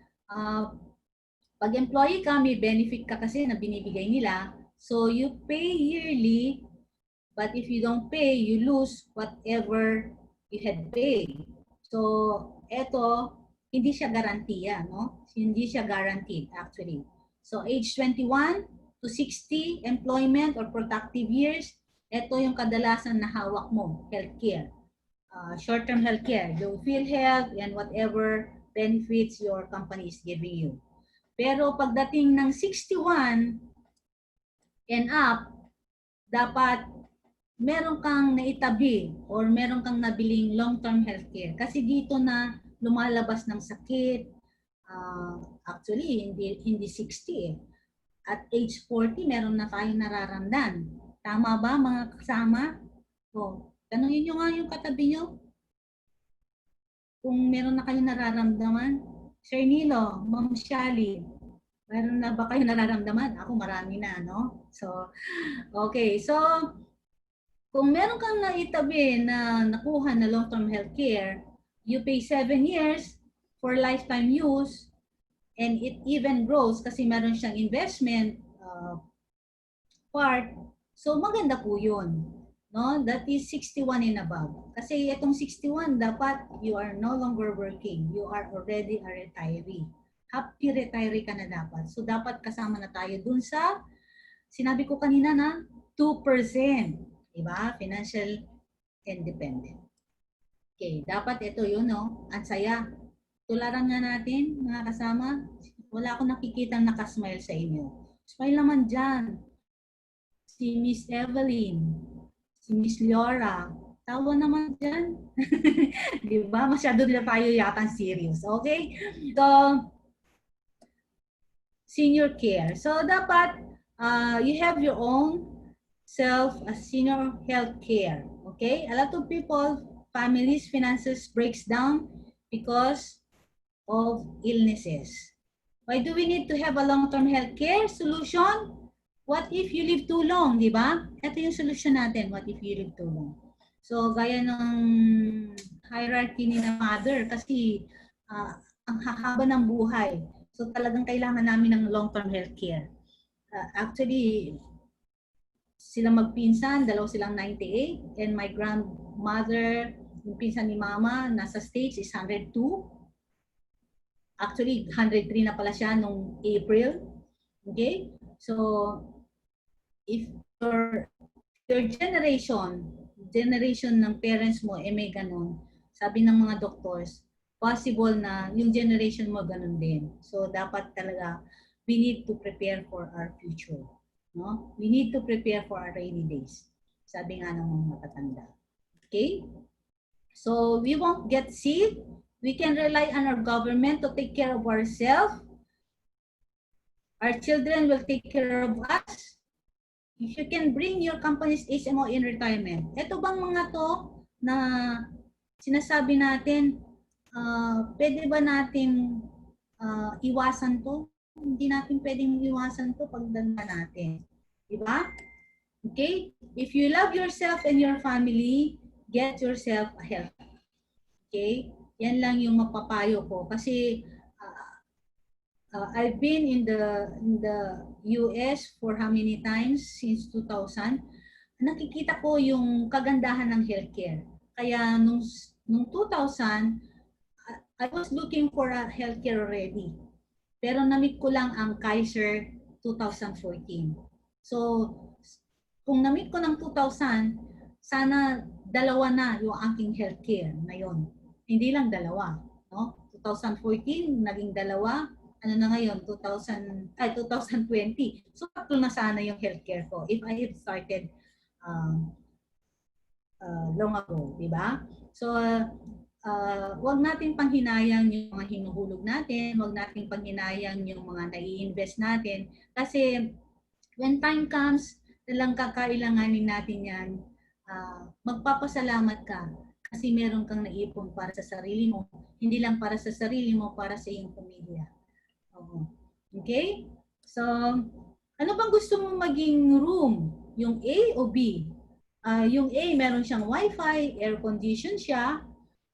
Pag employee ka, may benefit ka kasi na binibigay nila. So, you pay yearly, but if you don't pay, you lose whatever you had paid. So, ito, hindi siya garantiya, no? Hindi siya guaranteed actually. So age 21 to 60 employment or productive years, ito yung kadalasan na hawak mo, healthcare. Short-term healthcare, yung PhilHealth and whatever benefits your company is giving you. Pero pagdating ng 61 and up, dapat meron kang naitabi or meron kang nabiling long-term healthcare. Kasi dito na lumalabas ng sakit, actually hindi 60 eh. At age 40 meron na tayong nararamdaman. Tama ba mga kasama? O, tanungin nyo nga yung katabi nyo kung meron na kayong nararamdaman. Sir Nilo, Ma'am Shali, meron na ba kayong nararamdaman? Ako marami na, no? So, okay. So, kung meron kang naitabi na nakuha na long-term healthcare, you pay 7 years for lifetime use, and it even grows kasi meron siyang investment part. So maganda po yun. No? That is 61 and above. Kasi itong 61, dapat you are no longer working. You are already a retiree. Happy retiree ka na dapat. So dapat kasama na tayo dun sa, sinabi ko kanina na 2%. Diba? Financial independent. Okay, dapat ito yun, no? Ang saya. Tularan nga natin, mga kasama. Wala akong nakikita nakasmile sa inyo. Smile naman dyan. Si Miss Evelyn, si Miss Laura, tawa naman dyan. Di ba? Masyado nila tayo yata serious. Okay? So, senior care. So, dapat you have your own senior health care. Okay? A lot of people, families' finances breaks down because of illnesses. Why do we need to have a long-term health care solution? what if you live too long, di ba? Ito yung solusyon natin, what if you live too long. So, gaya ng hierarchy ni na mother, kasi ang hahaba ng buhay. So, talagang kailangan namin ng long-term healthcare. Actually, sila magpinsan, dalaw silang 98, and my grandmother, yung pinsan ni mama, nasa stage is 102. Actually, 103 na pala siya nung April. Okay? So, if your generation ng parents mo, may ganun, sabi ng mga doctors, possible na yung generation mo ganun din. So, dapat talaga, we need to prepare for our future. No? We need to prepare for our rainy days. Sabi nga ng mga matatanda. Okay? So, we won't get sick. We can rely on our government to take care of ourselves. Our children will take care of us. If you can bring your company's HMO in retirement. Ito bang mga to na sinasabi natin, pwede ba natin iwasan to? Hindi natin pwedeng iwasan to pag danda natin. Diba? Okay? If you love yourself and your family, get yourself a help. Okay? Yan lang yung mapapayo ko. Kasi I've been in the US for how many times since 2000. Nakikita ko yung kagandahan ng healthcare. Kaya nung 2000, I was looking for a healthcare already. Pero na-meet ko lang ang Kaiser 2014. So, kung na-meet ko ng 2000, sana dalawa na yung aking healthcare ngayon. Hindi lang dalawa. No? 2014, naging dalawa. Ano na ngayon? 2020. So, tatlo na sana yung healthcare ko if I had started long ago. Diba? So, wag natin panghinayang yung mga hinuhulog natin, wag natin panghinayang yung mga nai-invest natin kasi when time comes, talang kakailanganin natin yan, magpapasalamat ka kasi meron kang naipon para sa sarili mo, hindi lang para sa sarili mo, para sa iyong pamilya. Okay? So, ano bang gusto mo maging room? Yung A o B? Yung A, meron siyang wifi, air condition siya,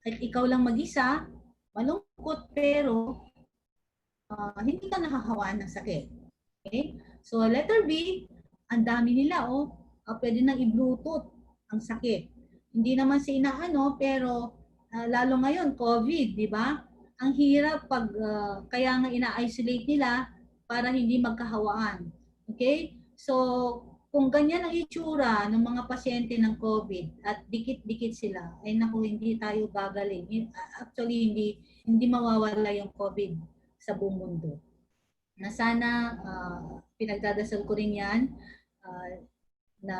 at ikaw lang mag-isa, malungkot pero hindi ka nakahawaan ng sakit. Okay? So letter B, ang dami nila pwede nang i-bluetooth ang sakit. Hindi naman si inaano pero lalo ngayon COVID, di ba? Ang hirap pag kaya nga ina-isolate nila para hindi magkahawaan. Okay? So kung ganyan ang itsura ng mga pasyente ng COVID at dikit-dikit sila, ay naku, hindi tayo gagaling. Actually, hindi mawawala yung COVID sa buong mundo. Na sana, pinagdadasal ko rin yan, na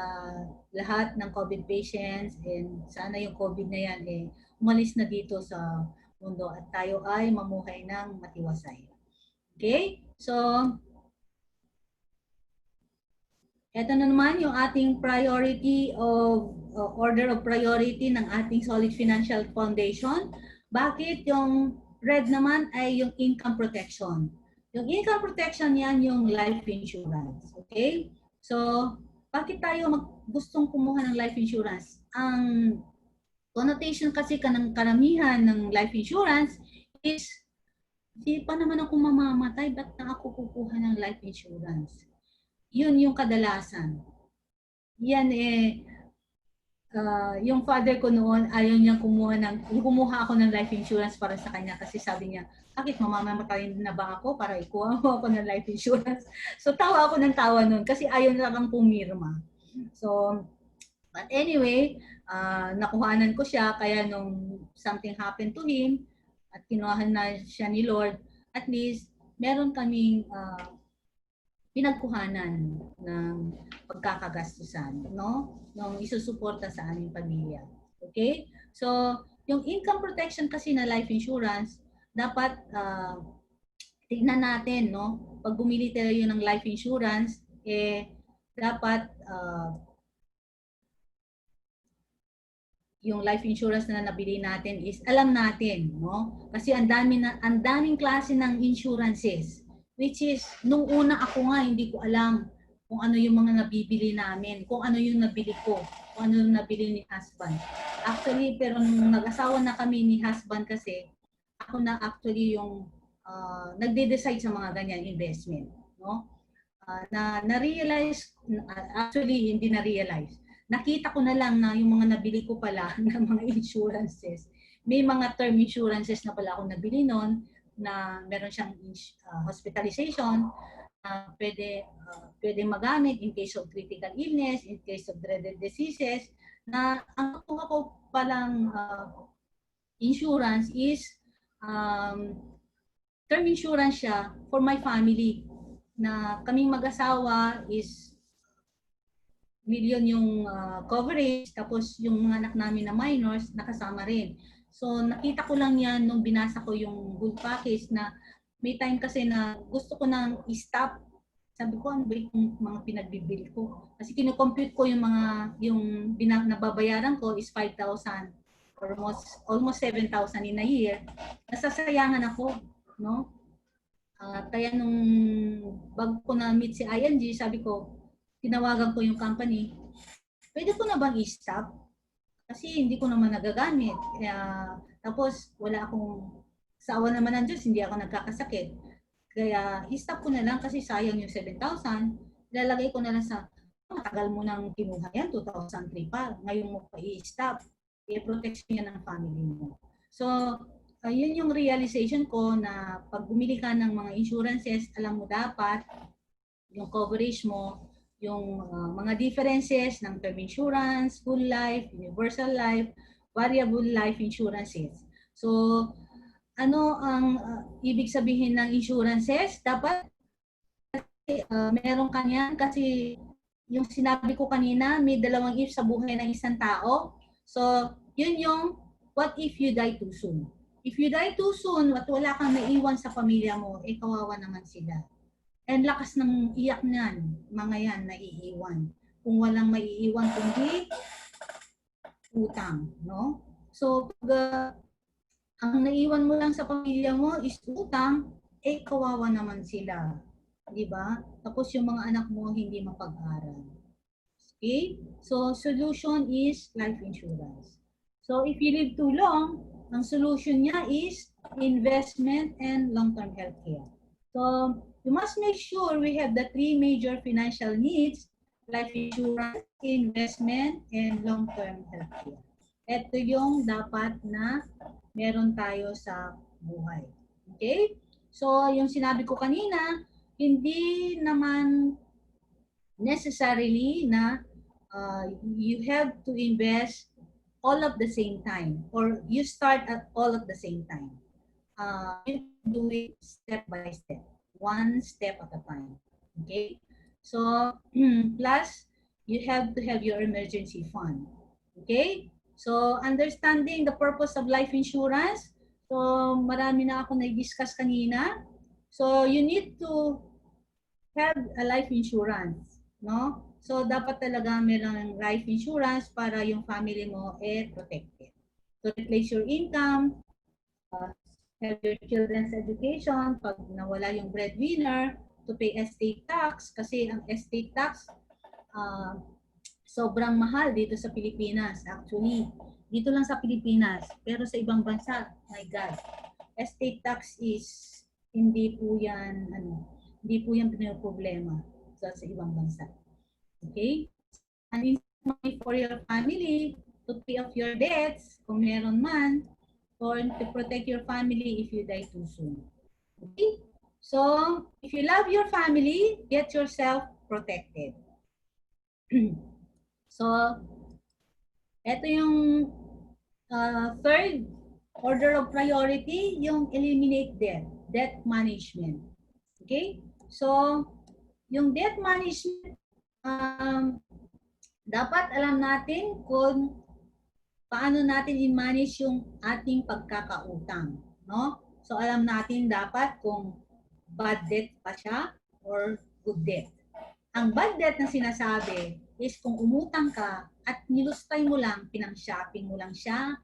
lahat ng COVID patients and sana yung COVID na yan umalis na dito sa mundo at tayo ay mamuhay ng matiwasay. Okay? So, ito na naman yung ating priority of order of priority ng ating Solid Financial Foundation. Bakit yung red naman ay yung income protection? Yung income protection yan yung life insurance. Okay? So, bakit tayo gustong kumuha ng life insurance? Ang connotation kasi ng karamihan ng life insurance is, di pa naman ako mamamatay, ba't na ako kukuha ng life insurance? Yun yung kadalasan. Yan yung father ko noon, ayaw niyang kumuha ako ng life insurance para sa kanya kasi sabi niya, bakit mamamatay na ba ako para ikuha mo ako ng life insurance? So tawa ako ng tawa noon kasi ayaw na lang pumirma. So, but anyway, nakuhanan ko siya kaya nung something happened to him at kinuhanan na siya ni Lord, at least meron kaming pinagkuhanan ng pagkakagastusan, no? Nung isusuporta sa aming pamilya. Okay? So, yung income protection kasi na life insurance, dapat tignan natin, no? Pag bumili tayo ng life insurance, dapat yung life insurance na nabili natin is alam natin, no? Kasi ang daming klase ng insurances. Which is, nung una ako nga, hindi ko alam kung ano yung mga nabibili namin, kung ano yung nabili ko, kung ano yung nabili ni husband. Actually, pero nung nag-asawa na kami ni husband kasi, ako na actually yung nagde-decide sa mga ganyan investment, no? Na-realize, actually hindi na-realize. Nakita ko na lang na yung mga nabili ko pala ng mga insurances, may mga term insurances na pala ako nabili noon na meron siyang hospitalization, pwede magamit in case of critical illness, in case of dreaded diseases, na ang kuha ko palang insurance is term insurance siya for my family, na kaming mag-asawa is million yung coverage, tapos yung mga anak namin na minors nakasama rin. So nakita ko lang yan nung binasa ko yung whole package, na may time kasi na gusto ko nang i-stop. Sabi ko, ano ba yung mga pinagbibili ko? Kasi kino-compute ko yung mga, yung nababayaran ko is 5,000, almost 7,000 in a year. Nasasayangan ako, no? Kaya nung bago ko na-meet si ING, sabi ko, tinawagan ko yung company, pwede ko na bang i-stop? Kasi hindi ko naman nagagamit. Tapos wala akong, sa awa naman ng Diyos, hindi ako nagkakasakit. Kaya i-stop ko na lang kasi sayang yung 7,000. Ilalagay ko na lang sa, matagal mo nang kinuha yan, 2003 pa. Ngayon mo pa i-stop. I-protection yan ng family mo. So, yun yung realization ko, na pag bumili ka ng mga insurances, alam mo dapat yung coverage mo, yung mga differences ng term insurance, whole life, universal life, variable life insurances. So, ano ang ibig sabihin ng insurances? Dapat meron kanyan, kasi yung sinabi ko kanina, may dalawang if sa buhay ng isang tao. So, yun yung what if you die too soon. If you die too soon at wala kang naiwan sa pamilya mo, kawawa naman sila. And lakas ng iyak niyan, mga yan, naiiwan. Kung walang maiiwan, kundi utang, no? So, pag ang naiwan mo lang sa pamilya mo is utang, kawawa naman sila. Di ba? Tapos yung mga anak mo hindi mapag-aral. Okay? So, solution is life insurance. So, if you live too long, ang solution niya is investment and long-term healthcare. So, you must make sure we have the three major financial needs: life insurance, investment, and long-term healthcare. Ito yung dapat na meron tayo sa buhay. Okay? So, yung sinabi ko kanina, hindi naman necessarily na you have to invest all at the same time, or you start at all at the same time. You do it step by step, one step at a time. Okay? So, plus, you have to have your emergency fund. Okay? So, understanding the purpose of life insurance. So, marami na ako na-discuss kanina. So, you need to have a life insurance, no? So, dapat talaga mayroong life insurance para yung family mo protected. To replace your income, have your children's education, pag nawala yung breadwinner, to pay estate tax, kasi ang estate tax, sobrang mahal dito sa Pilipinas. Actually, dito lang sa Pilipinas. Pero sa ibang bansa, my God, estate tax is hindi po yan pinoproblema sa ibang bansa. Okay? And money for your family to pay off your debts, kung meron man, or to protect your family if you die too soon. Okay? So, if you love your family, get yourself protected. So, ito yung third order of priority, yung eliminate debt management. Okay? So, yung debt management, dapat alam natin kung paano natin i-manage yung ating pagkakautang. No? So, alam natin dapat kung bad debt pa siya or good debt. Ang bad debt na sinasabi is kung umutang ka at nilustay mo lang, pinang-shopping mo lang siya,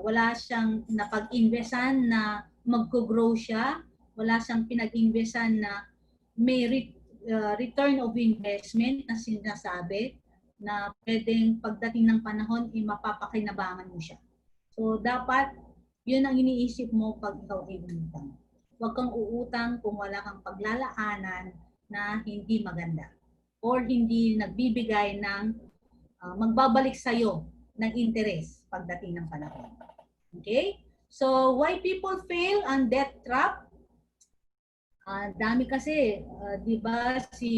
wala siyang napag-investan na mag-grow siya, wala siyang pinag-investan na return of investment na sinasabi na pwedeng pagdating ng panahon, mapapakinabangan mo siya. So, dapat yun ang iniisip mo pag ikaw ay umutang. Huwag kang uutang kung wala kang paglalaanan na hindi maganda or hindi nagbibigay ng magbabalik sa'yo ng interes pagdating ng panahon. Okay? So, why people fail on debt trap? Dami kasi, di ba, si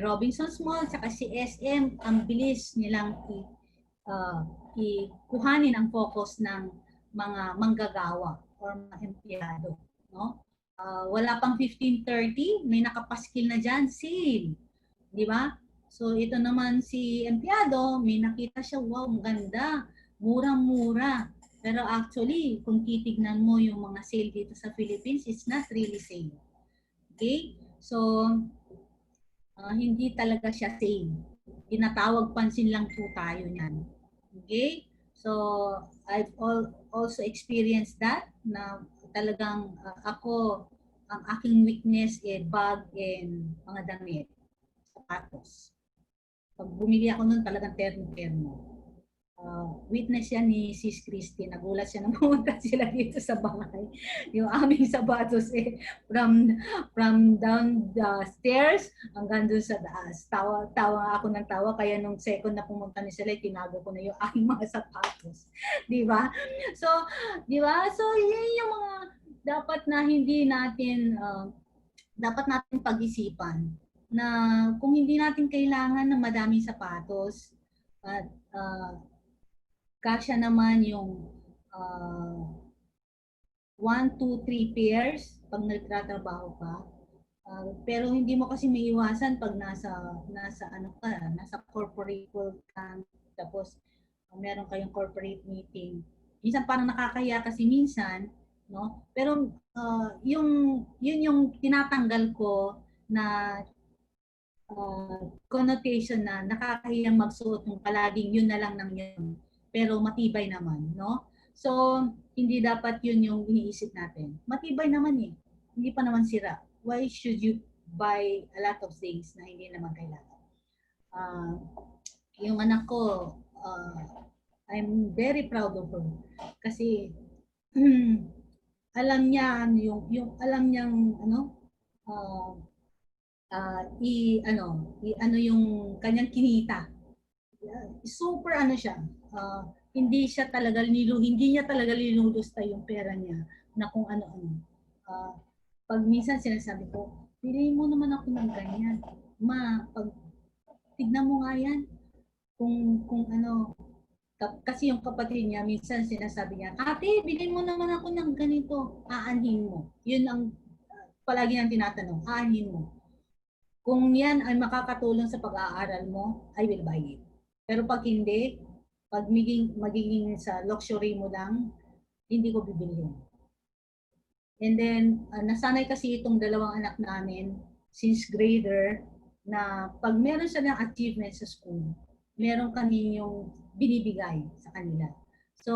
Robinsons Mall saka si SM, ang bilis nilang ikuhanin ang focus ng mga manggagawa or mga empleyado. No? Wala pang 15:30, may nakapaskil na dyan, sale. Di ba? So ito naman si empleyado, may nakita siya, wow, maganda, murang-mura. Pero actually, kung titignan mo yung mga sale dito sa Philippines, it's not really sale. Okay? So, hindi talaga siya sale. Tinatawag pansin lang po tayo niyan. Okay? So, I've also experienced that na talagang ako, ang aking weakness bag and mga damit, sapatos. Pag bumili ako nun, talagang terno-terno. Witness yan ni Sis Christy. Nagulat siya nang pumunta sila dito sa bahay. Yung aming sapatos from down the stairs hanggang doon sa taas. Tawa ako ng tawa. Kaya nung second na pumunta ni sila, tinago ko na yung aking mga sapatos. Di ba? So, di ba? So, yun yung mga dapat na hindi natin, dapat natin pag-isipan na kung hindi natin kailangan ng madaming sapatos at kasya naman yung 1, 2, 3 pairs pag nagtatrabaho ka. Pero hindi mo kasi maiiwasan pag nasa ano ka, nasa corporate world ka, tapos meron kayong corporate meeting. Minsan parang nakakahiya kasi minsan, no? Pero yun yung tinatanggal ko na connotation na nakakahiyang magsuot ng palaging yun na lang ng yun. Pero matibay naman, no? So, hindi dapat yun yung iniisip natin. Matibay naman eh. Hindi pa naman sira. Why should you buy a lot of things na hindi naman kailangan? Yung anak ko, I'm very proud of her. Kasi, alam niya, yung alam niyang, ano yung kanyang kinita. Super ano siya, hindi niya talaga linulusta yung pera niya na kung ano-ano. Pag minsan sinasabi ko, piliin mo naman ako ng ganyan. Tignan mo nga yan. Kung ano, kasi yung kapatid niya, minsan sinasabi niya, ate, bilhin mo naman ako ng ganito. Aanhin mo. Yun ang palagi nang tinatanong, aanhin mo. Kung yan ay makakatulong sa pag-aaral mo, I will buy it. Pero pag hindi, pag magiging sa luxury mo lang, hindi ko bibilihin. And then, nasanay kasi itong dalawang anak namin, since grader, na pag meron silang achievement sa school, meron kami yung binibigay sa kanila. So,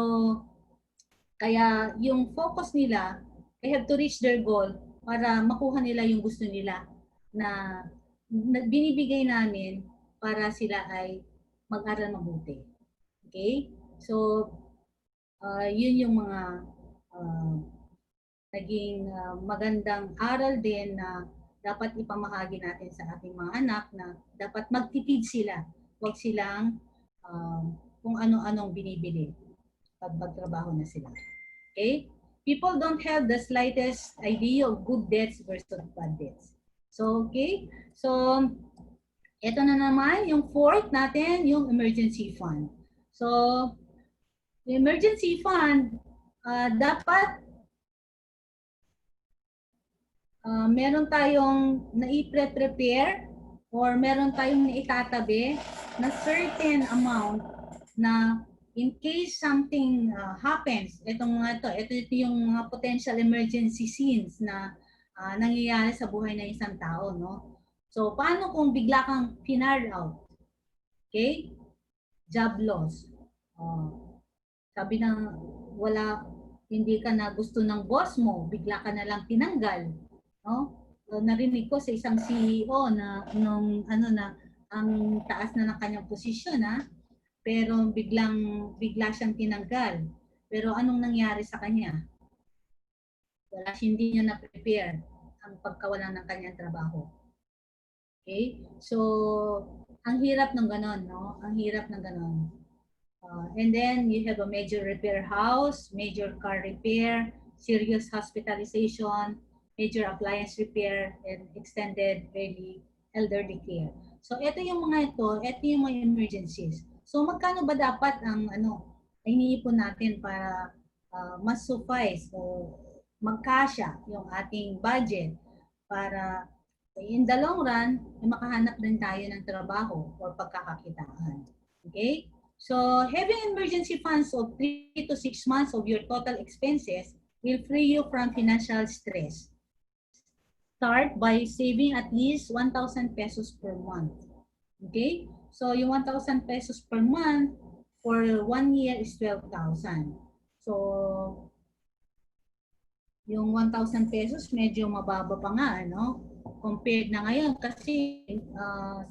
kaya yung focus nila, they have to reach their goal para makuha nila yung gusto nila na binibigay namin para sila ay mag-aral mabuti. Okay? So, yun yung mga naging magandang aral din na dapat ipamahagi natin sa ating mga anak na dapat magtipid sila. Huwag silang kung ano-anong binibili pag magtrabaho na sila. Okay? People don't have the slightest idea of good debts versus bad debts. So, okay? So, ito na naman, yung fourth natin, yung emergency fund. So, yung emergency fund, dapat meron tayong nai-prepare or meron tayong naitatabi na certain amount na in case something happens, ito yung mga potential emergency scenes na nangyayari sa buhay ng isang tao, no? So, paano kung bigla kang pinard out? Okay? Job loss. Sabi ng hindi ka na gusto ng boss mo, bigla ka na lang tinanggal. No? narinig ko sa isang CEO na nung ano na ang taas na ng kanyang posisyon pero bigla siyang tinanggal. Pero anong nangyari sa kanya? Hindi niya na-prepare ang pagkawalan ng kanyang trabaho. Okay? So, ang hirap ng ganon, no? Ang hirap ng ganon. And then you have a major repair house, major car repair, serious hospitalization, major appliance repair, and extended early elderly care. So ito yung ito yung mga emergencies. So magkano ba dapat ang iniipon natin para mas suffice o magkasya yung ating budget para in the long run, makahanap din tayo ng trabaho or pagkakakitaan. Okay? So, having emergency funds of 3 to 6 months of your total expenses will free you from financial stress. Start by saving at least 1,000 pesos per month. Okay? So, yung 1,000 pesos per month for 1 year is 12,000. So, yung 1,000 pesos medyo mababa pa nga, ano? Compared na ngayon kasi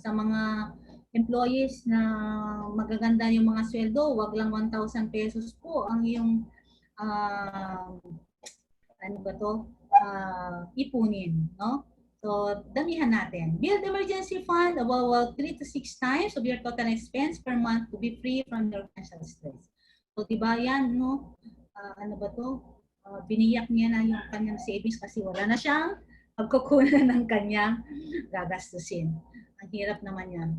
sa mga employees na magaganda yung mga sweldo, wag lang 1,000 pesos po ang yung ipunin, no? So, damihan natin. Build emergency fund about 3 to 6 times of your total expense per month to be free from your financial stress. So, diba yan, no? Biniyak niya na yung kanyang savings kasi wala na siyang pagkukunan ng kanyang gagastusin. Ang hirap naman yan.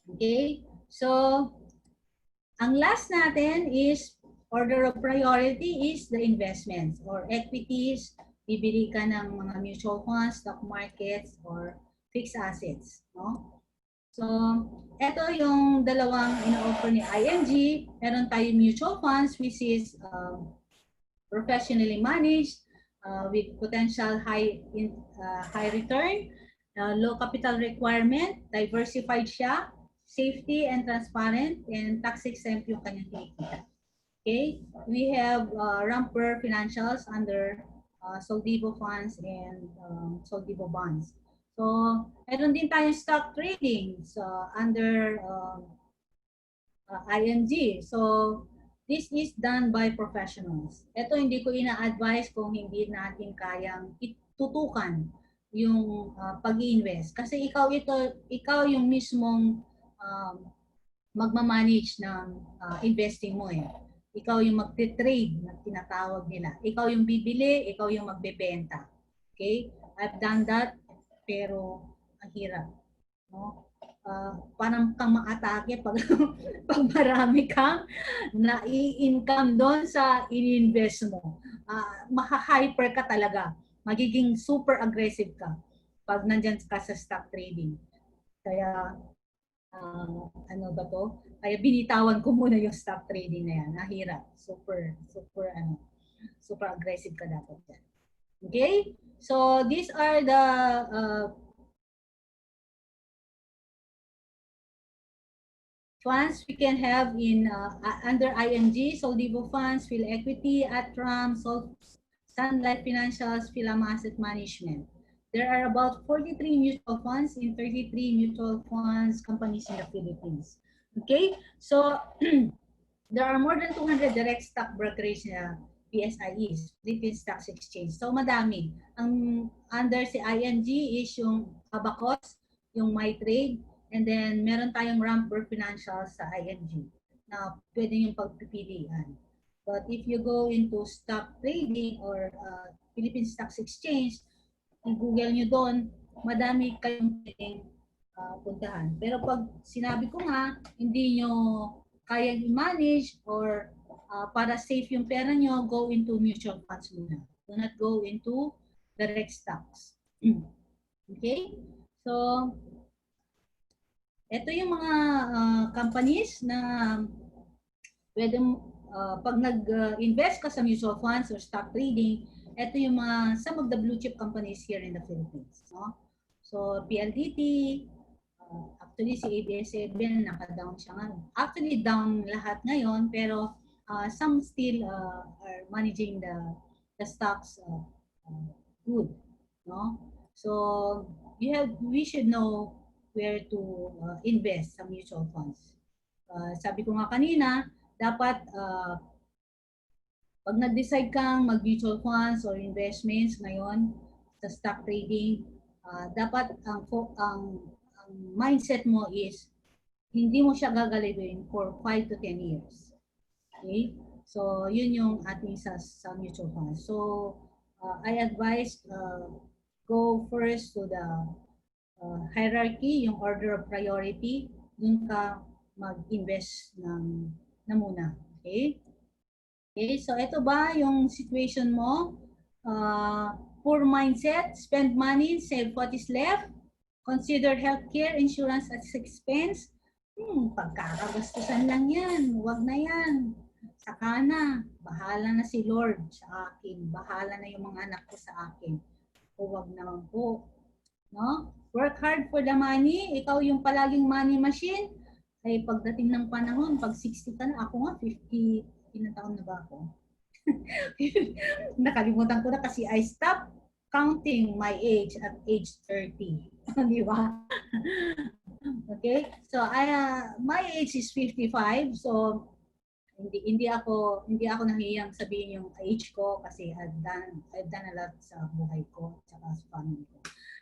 Okay? So, ang last natin is order of priority is the investments or equities. Bibili ka ng mga mutual funds, stock markets, or fixed assets. No? So, ito yung dalawang ino-offer ni ING. Meron tayo mutual funds which is professionally managed with potential high return, low capital requirement, diversified siya, safety and transparent, and tax exempt yung kanyang kinikita. Okay, we have Ramper Financials under Soldivo Funds and Soldivo Bonds. So, meron din tayong stock trading under ING. So, this is done by professionals. Ito hindi ko ina-advise kung hindi natin kayang tutukan yung pag-i-invest. Kasi ikaw yung mismong magmamanage ng investing mo eh. Ikaw yung magte-trade na tinatawag nila. Ikaw yung bibili, ikaw yung magbebenta. Okay? I've done that, pero ang hirap. No? Parang kang ma-atake pag, pag marami kang na-i-income doon sa in-invest mo. Maha-hyper ka talaga. Magiging super aggressive ka pag nandyan ka sa stock trading. Kaya, Kaya binitawan ko muna yung stock trading na yan. Nahirap. Super aggressive ka dapat yan. Okay? So, these are the funds we can have in under ING, Soldivo Funds, Phil Equity, Atram, Sun Life Financials, Philam Asset Management. There are about 43 mutual funds in 33 mutual funds companies in the Philippines. Okay, so there are more than 200 direct stock brokerage na PSIEs, Philippine Stock Exchange. So madami. Ang under si ING is yung Abacus, yung MyTrade, and then meron tayong Ramper Financial sa ING na pwede yung pagpipilian. But if you go into stock trading or Philippine Stock Exchange, i-google nyo doon, madami kayong pwedeng puntahan. Pero pag sinabi ko nga, hindi nyo kayang i-manage or para safe yung pera nyo, go into mutual funds muna. Do not go into direct stocks. Okay? So, ito yung mga companies na pwede pag nag-invest ka sa mutual funds or stock trading, ito yung mga some of the blue chip companies here in the Philippines. No? So, PLDT, actually si ABS-CBN naka-down siya ngayon. Actually, down lahat ngayon, pero some still are managing the stocks good. No? So we should know where to invest sa mutual funds. Sabi ko nga kanina, dapat pag nag-decide kang mag-mutual funds or investments ngayon sa stock trading, dapat ang mindset mo is hindi mo siya gagalawin for 5 to 10 years. Okay? So, yun yung ating sa mutual funds. So, I advise go first to the hierarchy, yung order of priority, dun ka mag-invest na muna. Okay? Okay, so ito ba yung situation mo? Poor mindset, spend money, save what is left, consider healthcare insurance as expense. Pagkakagastusan lang yan, huwag na yan. Saka na, bahala na si Lord sa akin, bahala na yung mga anak ko sa akin. Huwag naman po. No? Work hard for the money, ikaw yung palaging money machine, ay pagdating ng panahon, pag 60 ka na, ako nga 50, ilang taon na ba ako? Nakalimutan ko na kasi I stopped counting my age at age 30. Di ba? Okay? So my age is 55. So hindi ako nahiyang sabihin yung age ko kasi I've done a lot sa buhay ko at sa family ko.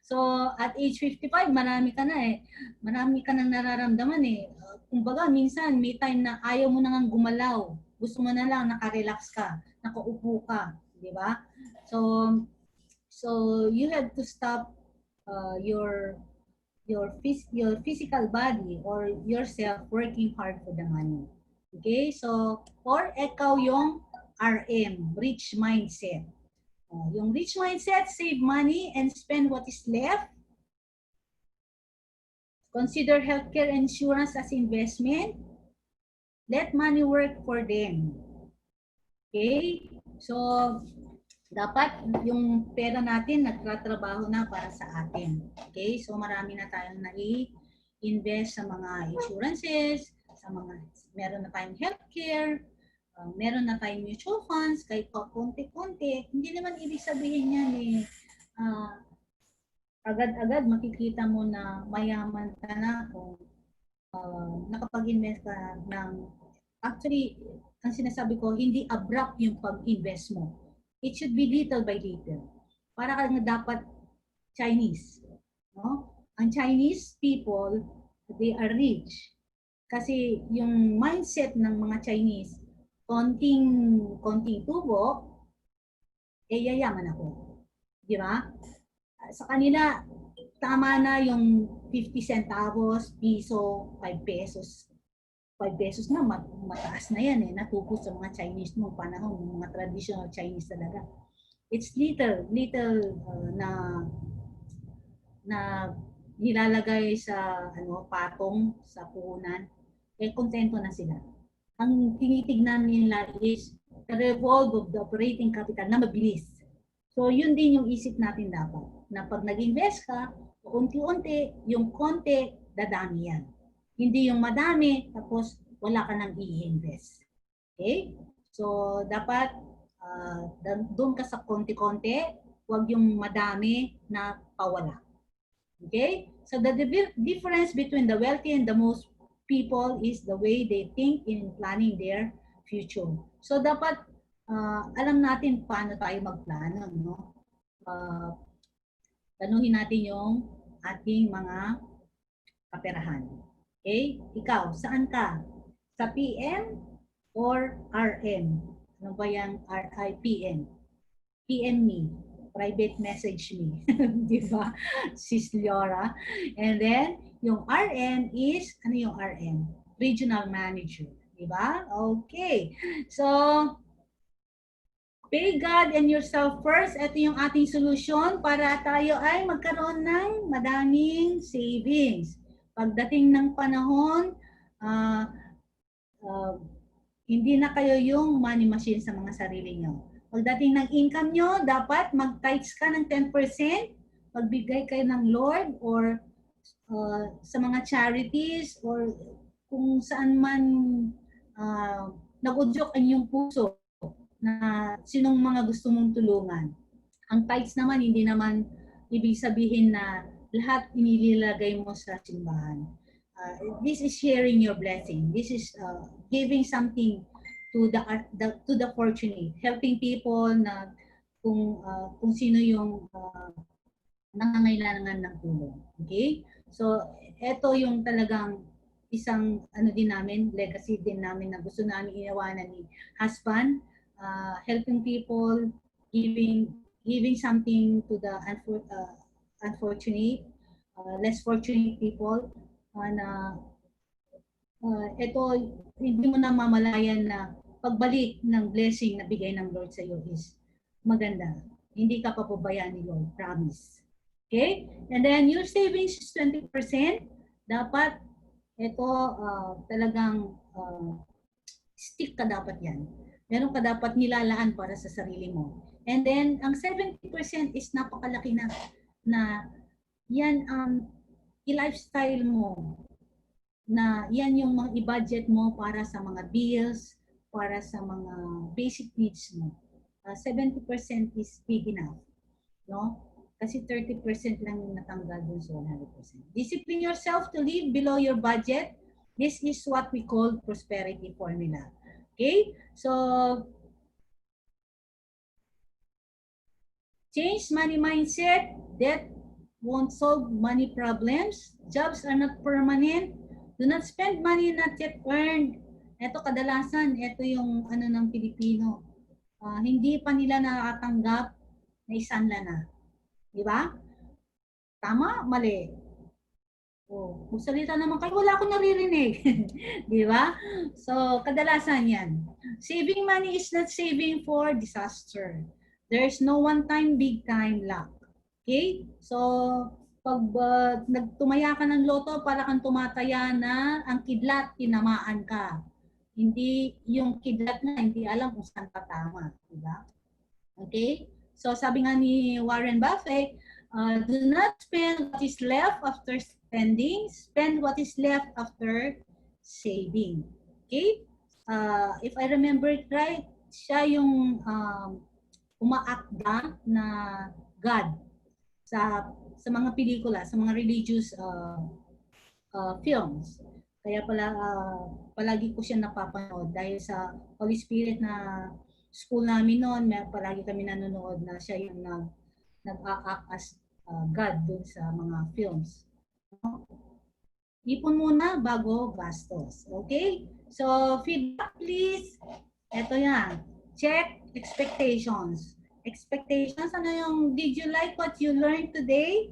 So at age 55, marami ka na eh. Marami ka nang nararamdaman eh. Kumbaga minsan may time na ayaw mo nang gumalaw. Gusto mo na lang naka-relax ka, nakaupo ka, di ba? So you have to stop your physical body or yourself working hard for the money. Okay? So, or ikaw yung RM, rich mindset. Yung rich mindset, save money and spend what is left. Consider healthcare insurance as investment. Let money work for them. Okay? So, dapat yung pera natin nagtatrabaho na para sa atin. Okay? So, marami na tayong nai-invest sa mga insurances, meron na tayong healthcare, meron na tayong mutual funds, kahit pa konti-konti. Hindi naman ibig sabihin yan eh, agad-agad makikita mo na mayaman ka na kung nakapag-invest ka ng, actually, ang sinasabi ko, hindi abrupt yung pag-invest mo. It should be little by little. Para ka dapat Chinese. No? Ang Chinese people, they are rich. Kasi yung mindset ng mga Chinese, konting tubo, yayaman ako. Di ba? Sa kanila, tama na yung 50 centavos, piso, 5 pesos. 5 pesos na, mataas na yan eh. Natupo sa mga Chinese noong panahon, mga traditional Chinese talaga. It's little na nilalagay sa patong sa puhunan, kontento na sila. Ang tinitignan nila is the revolve of the operating capital na mabilis. So yun din yung isip natin dapat. Na pag nag-invest ka, unti-unti, yung konti, dadami yan. Hindi yung madami, tapos wala ka nang i-invest. Okay? So dapat doon ka sa konti-konti, huwag yung madami na pawala. Okay? So the difference between the wealthy and the most people is the way they think in planning their future. So dapat alam natin paano tayo magplano, no? Tanuhin natin yung ating mga kaperahan. Okay? Ikaw, saan ka? Sa PM or RM? Ano ba yung RIPM? PM me. Private message me. Di ba? Sis Liora. And then, yung RM is, ano yung RM? Regional Manager. Di ba? Okay. So, pay God and yourself first. Ito yung ating solution para tayo ay magkaroon ng madaming savings. Pagdating ng panahon, hindi na kayo yung money machine sa mga sarili nyo. Pagdating ng income nyo, dapat mag-tithes ka ng 10%, magbigay kayo ng Lord or sa mga charities or kung saan man nag-udyok ang iyong puso na sinong mga gusto mong tulungan. Ang tithes naman, hindi naman ibig sabihin na lahat inililagay mo sa simbahan. This is sharing your blessing. This is giving something to the fortunate, helping people na kung sino yung nangangailangan ng tulong. Okay? So, ito yung talagang isang din namin, legacy din namin na gusto namin inawanan ni husband, helping people, giving something to the unfortunate, less fortunate people, na ito, hindi mo na mamalayan na pagbalik ng blessing na bigay ng Lord sa iyo is maganda. Hindi ka papabayaan ni Lord, promise. Okay? And then your savings is 20%. Dapat ito talagang stick ka dapat yan. Meron ka dapat nilalaan para sa sarili mo. And then ang 70% is napakalaki na yan ang i-lifestyle mo, na yan yung mga i-budget mo para sa mga bills, para sa mga basic needs mo. 70% is big enough, no? Kasi 30% lang yung natanggal dun sa 100%. Discipline yourself to live below your budget. This is what we call prosperity formula. Okay? So, change money mindset. Debt won't solve money problems. Jobs are not permanent. Do not spend money not yet earned. Ito kadalasan, ito yung ng Pilipino. Hindi pa nila nakakatanggap na isanla na. Di ba? Tama? Mali. Oh, magsalita naman kayo, wala akong naririnig. Di ba? So, kadalasan yan. Saving money is not saving for disaster. There's no one-time, big-time luck. Okay? So, pag nagtumaya ka ng loto, para kang tumataya na ang kidlat, tinamaan ka. Hindi yung kidlat na, hindi alam kung saan ka tama. Diba? Okay? So, sabi nga ni Warren Buffett, do not spend what is left after spending, spend what is left after saving. Okay? If I remember it right, siya yung umaakda na God sa mga pelikula, sa mga religious films. Kaya palagi ko siya napapanood dahil sa Holy Spirit na school namin noon, palagi kami nanonood na siya yung nag-act as God dun sa mga films. Ipon muna bago gastos. Okay? So, feedback please. Ito yan. Check expectations. Expectations, ano yung, did you like what you learned today?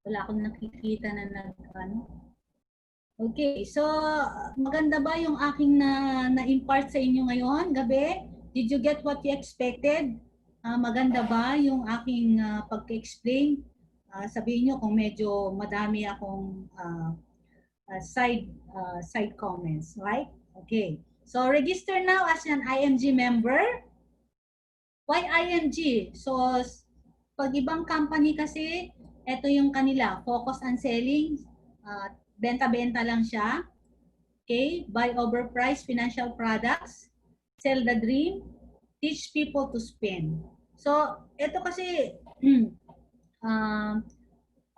Wala akong nakikita na Okay, so maganda ba yung aking na-impart sa inyo ngayon, gabi? Did you get what you expected? Maganda ba yung aking pag-explain? Sabihin nyo kung medyo madami akong side comments, right? Okay, so register now as an IMG member. Why IMG? So, pag ibang company kasi, ito yung kanila, focus on selling, benta-benta lang siya. Okay? Buy overpriced financial products, sell the dream, teach people to spend. So, ito kasi,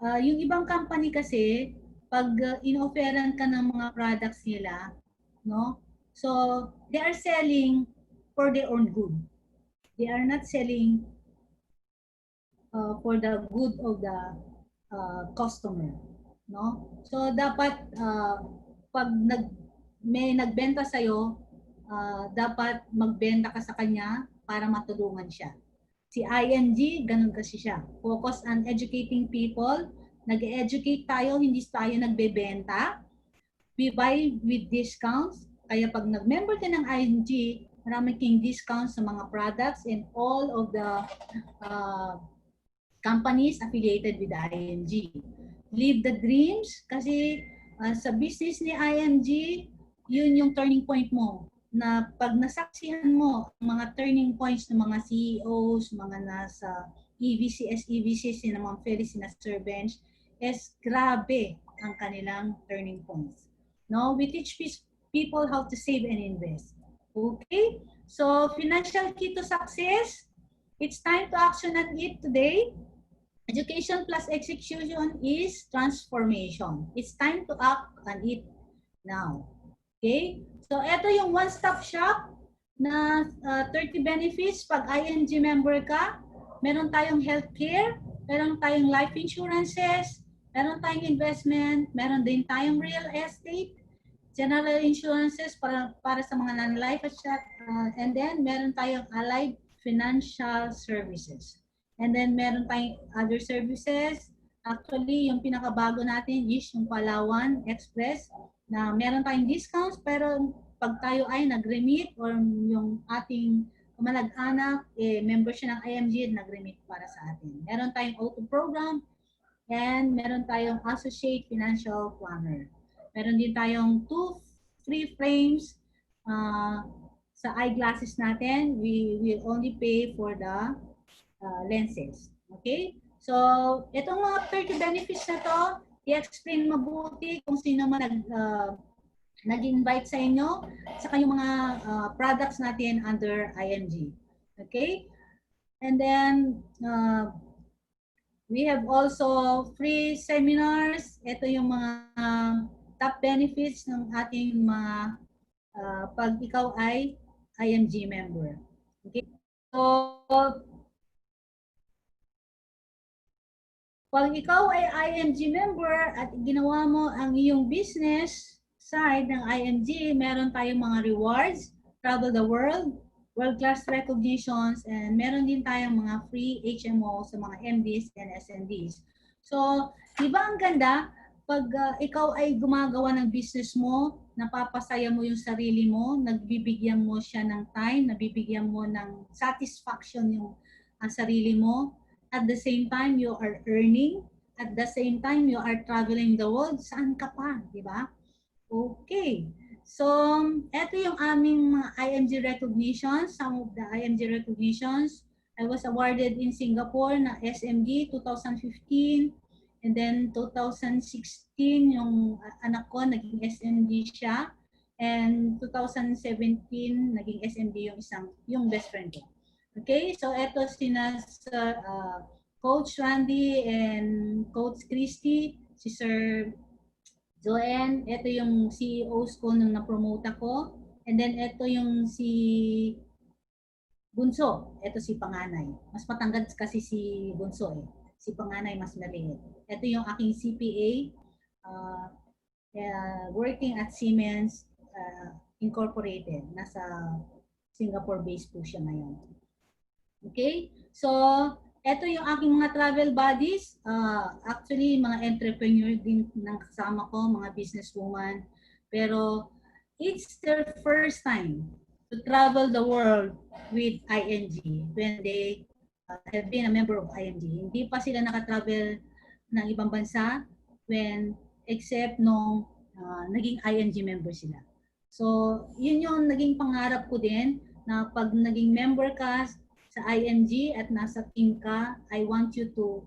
yung ibang company kasi, pag in-offeran ka ng mga products nila, no? So, they are selling for their own good. They are not selling for the good of the customer, no? So dapat pag may nagbenta sa iyo, dapat magbenta ka sa kanya para matulungan siya. Si ING, ganun kasi siya. Focus on educating people. Nag-educate tayo, hindi tayo nagbebenta. We buy with discounts. Kaya pag nag-member ka ng ING, marami king discounts sa mga products and all of the companies affiliated with ING. Live the dreams kasi sa business ni ING, yun yung turning point mo. Na pag nasaksihan mo mga turning points ng mga CEOs, mga nasa EVCS, EVCs, ng mga Phyllis na servants, is grabe ang kanilang turning points. No, we teach people how to save and invest. Okay? So, financial key to success, It's time to action on it today. Education plus execution is transformation. It's time to act on it now. Okay? So, ito yung one-stop shop na 30 benefits. Pag ING member ka, meron tayong healthcare, meron tayong life insurances, meron tayong investment, meron din tayong real estate, general insurances para sa mga non-life and then meron tayong allied financial services. And then meron tayong other services. Actually, yung pinakabago natin is yung Palawan Express na meron tayong discounts pero pag tayo ay nag-remit or yung ating kamanag-anak, member siya ng IMG, nag-remit para sa atin. Meron tayong auto program and meron tayong associate financial planner. Meron din tayong 2 free frames sa eyeglasses natin. We will only pay for the lenses. Okay? So, itong mga 30 benefits na to, i-explain mabuti kung sino man nag-invite sa inyo, saka yung mga products natin under IMG. Okay? And then, we have also free seminars. Ito yung mga top benefits ng ating mga pag ikaw ay IMG member. Okay? So, pag ikaw ay IMG member at ginawa mo ang iyong business side ng IMG, meron tayong mga rewards, travel the world, world-class recognitions, and meron din tayong mga free HMO sa mga MDs and SNDs. So, di ba ang ganda? Pag ikaw ay gumagawa ng business mo, napapasaya mo yung sarili mo, nagbibigyan mo siya ng time, nabibigyan mo ng satisfaction yung sarili mo. At the same time, you are earning. At the same time, you are traveling the world. Saan ka pa? Di ba? Okay. So, ito yung aming mga IMG recognitions. Some of the IMG recognitions. I was awarded in Singapore na SMG 2015. And then 2016, yung anak ko, naging SMG siya. And 2017, naging SMG yung best friend ko. Okay, so ito sina Coach Randy and Coach Christy, si Sir Joanne, ito yung CEOs ko nung na-promote ako. And then ito yung si Bunso, ito si Panganay. Mas matangkad kasi si Bunso eh. Si Panganay mas maliit. Ito yung aking CPA, working at Siemens Incorporated. Nasa Singapore-based po siya ngayon. Okay? So, ito yung aking mga travel buddies. Actually, mga entrepreneur din ng kasama ko, mga businesswoman. Pero, it's their first time to travel the world with ING when they have been a member of ING. Hindi pa sila nakatravel ng ibang bansa when except nung naging ING member sila. So, yun yung naging pangarap ko din na pag naging member ka sa IMG at nasa team ka, I want you to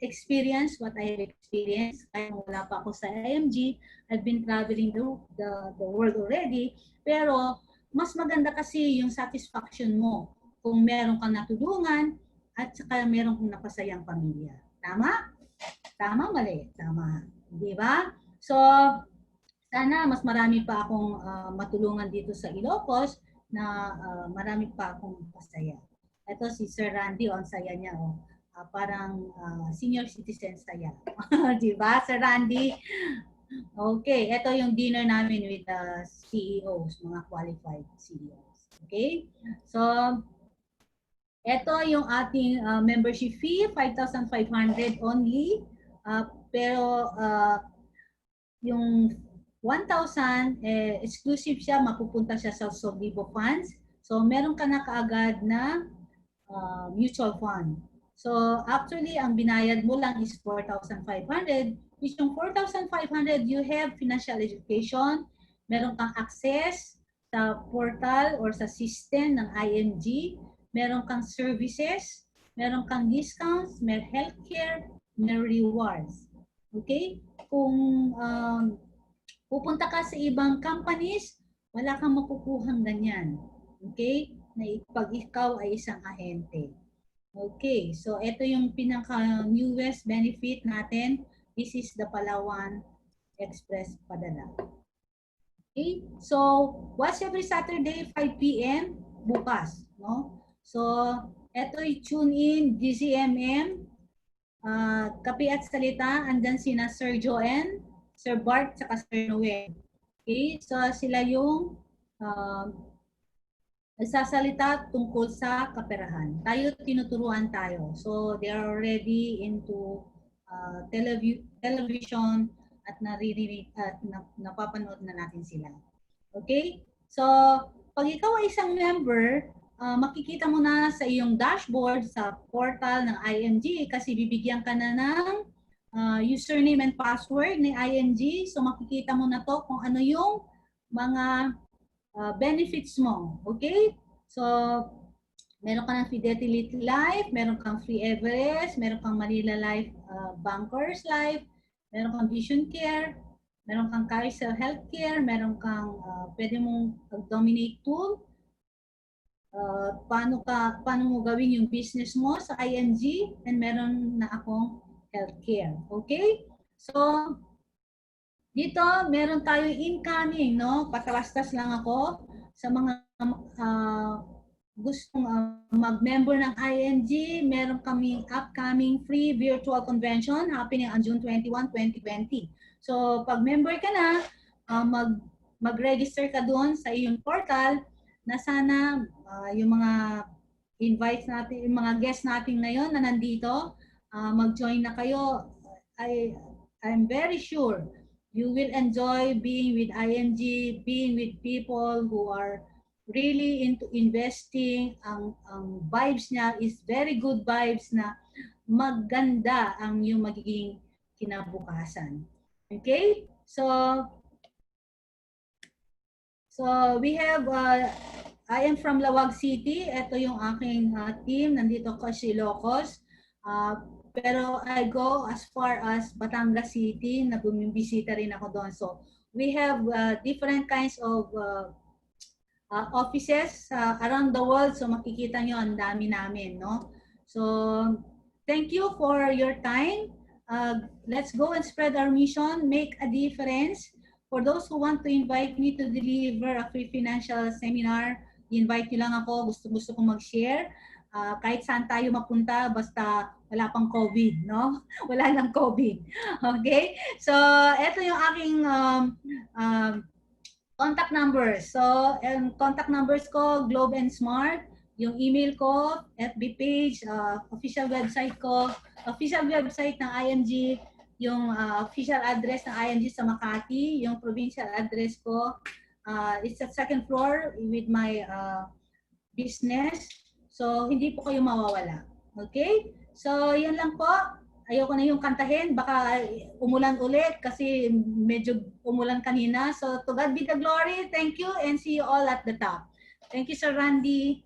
experience what I have experienced. Kaya wala pa ako sa IMG, I've been traveling the world already. Pero mas maganda kasi yung satisfaction mo kung meron kang natulungan at saka meron kang napasayang pamilya. Tama? Tama, mali? Tama. Di ba? So, sana mas marami pa akong matulungan dito sa Ilocos na marami pa akong pasaya. Ito si Sir Randy, ang saya niya. Parang senior citizen saya. Di ba, Sir Randy? Okay, ito yung dinner namin with the CEOs, mga qualified CEOs. Okay? So, ito yung ating membership fee, 5,500 only. Pero yung 1,000, exclusive siya, mapupunta siya sa Sobibo Funds. So, meron ka na kaagad na mutual fund. So, actually, ang binayad mo lang is 4,500, which yung 4,500, you have financial education, meron kang access sa portal or sa system ng IMG, meron kang services, meron kang discounts, may healthcare, may rewards. Okay? Kung pupunta ka sa ibang companies, wala kang makukuhang ganyan. Okay? na pag ikaw ay isang ahente. Okay, so ito yung pinaka-newest benefit natin. This is the Palawan Express Padala. Okay, so watch every Saturday 5 p.m. bukas, no? So ito i-tune in GCMM, Kape at Salita, andyan sina Sir Joanne, Sir Bart, saka Sir Noel. Okay, so sila yung nagsasalita tungkol sa kaperahan. Tayo, tinuturuan tayo. So, they are already into television at naririnig at napapanood na natin sila. Okay? So, pag ikaw ay isang member, makikita mo na sa iyong dashboard sa portal ng IMG kasi bibigyan ka na ng username and password ni IMG. So, makikita mo na to kung ano yung mga benefits mo. Okay? So, meron ka ng Fidelity Life, meron kang Free Everest, meron kang Manila Life, Bankers Life, meron kang Vision Care, meron kang Carousel Healthcare, meron kang pwede mong dominate tool, paano mo gawin yung business mo sa ING, and meron na akong healthcare. Okay? So, dito, meron tayong incoming, no? Patalastas lang ako sa mga gustong mag-member ng ING. Meron kaming upcoming free virtual convention happening on June 21, 2020. So, pag member ka na, mag-register ka doon sa iyong portal na sana yung mga invites natin, yung mga guests natin ngayon na nandito, mag-join na kayo. I'm very sure you will enjoy being with ING, being with people who are really into investing. Ang vibes niya is very good vibes na maganda ang yung magiging kinabukasan. Okay? So we have, I am from Lawag City. Ito yung aking team. Nandito ko si Ilocos. Pero I go as far as Batangas City na bumibisita rin ako doon. So we have different kinds of offices around the world. So makikita nyo ang dami namin, no? So thank you for your time. Let's go and spread our mission, make a difference. For those who want to invite me to deliver a free financial seminar, invite nyo lang ako. Gusto kong mag-share. Kahit saan tayo mapunta, basta wala pang COVID, no? Wala nang COVID. Okay? So, ito yung aking contact numbers. So, contact numbers ko, Globe and Smart. Yung email ko, FB page, official website ko, official website ng IMG, yung official address ng IMG sa Makati, yung provincial address ko, it's at second floor with my business. So, hindi po kayo mawawala. Okay? So, yan lang po. Ayoko na yung kantahin. Baka umulan ulit kasi medyo umulan kanina. So, to God be the glory. Thank you and see you all at the top. Thank you, Sir Randy.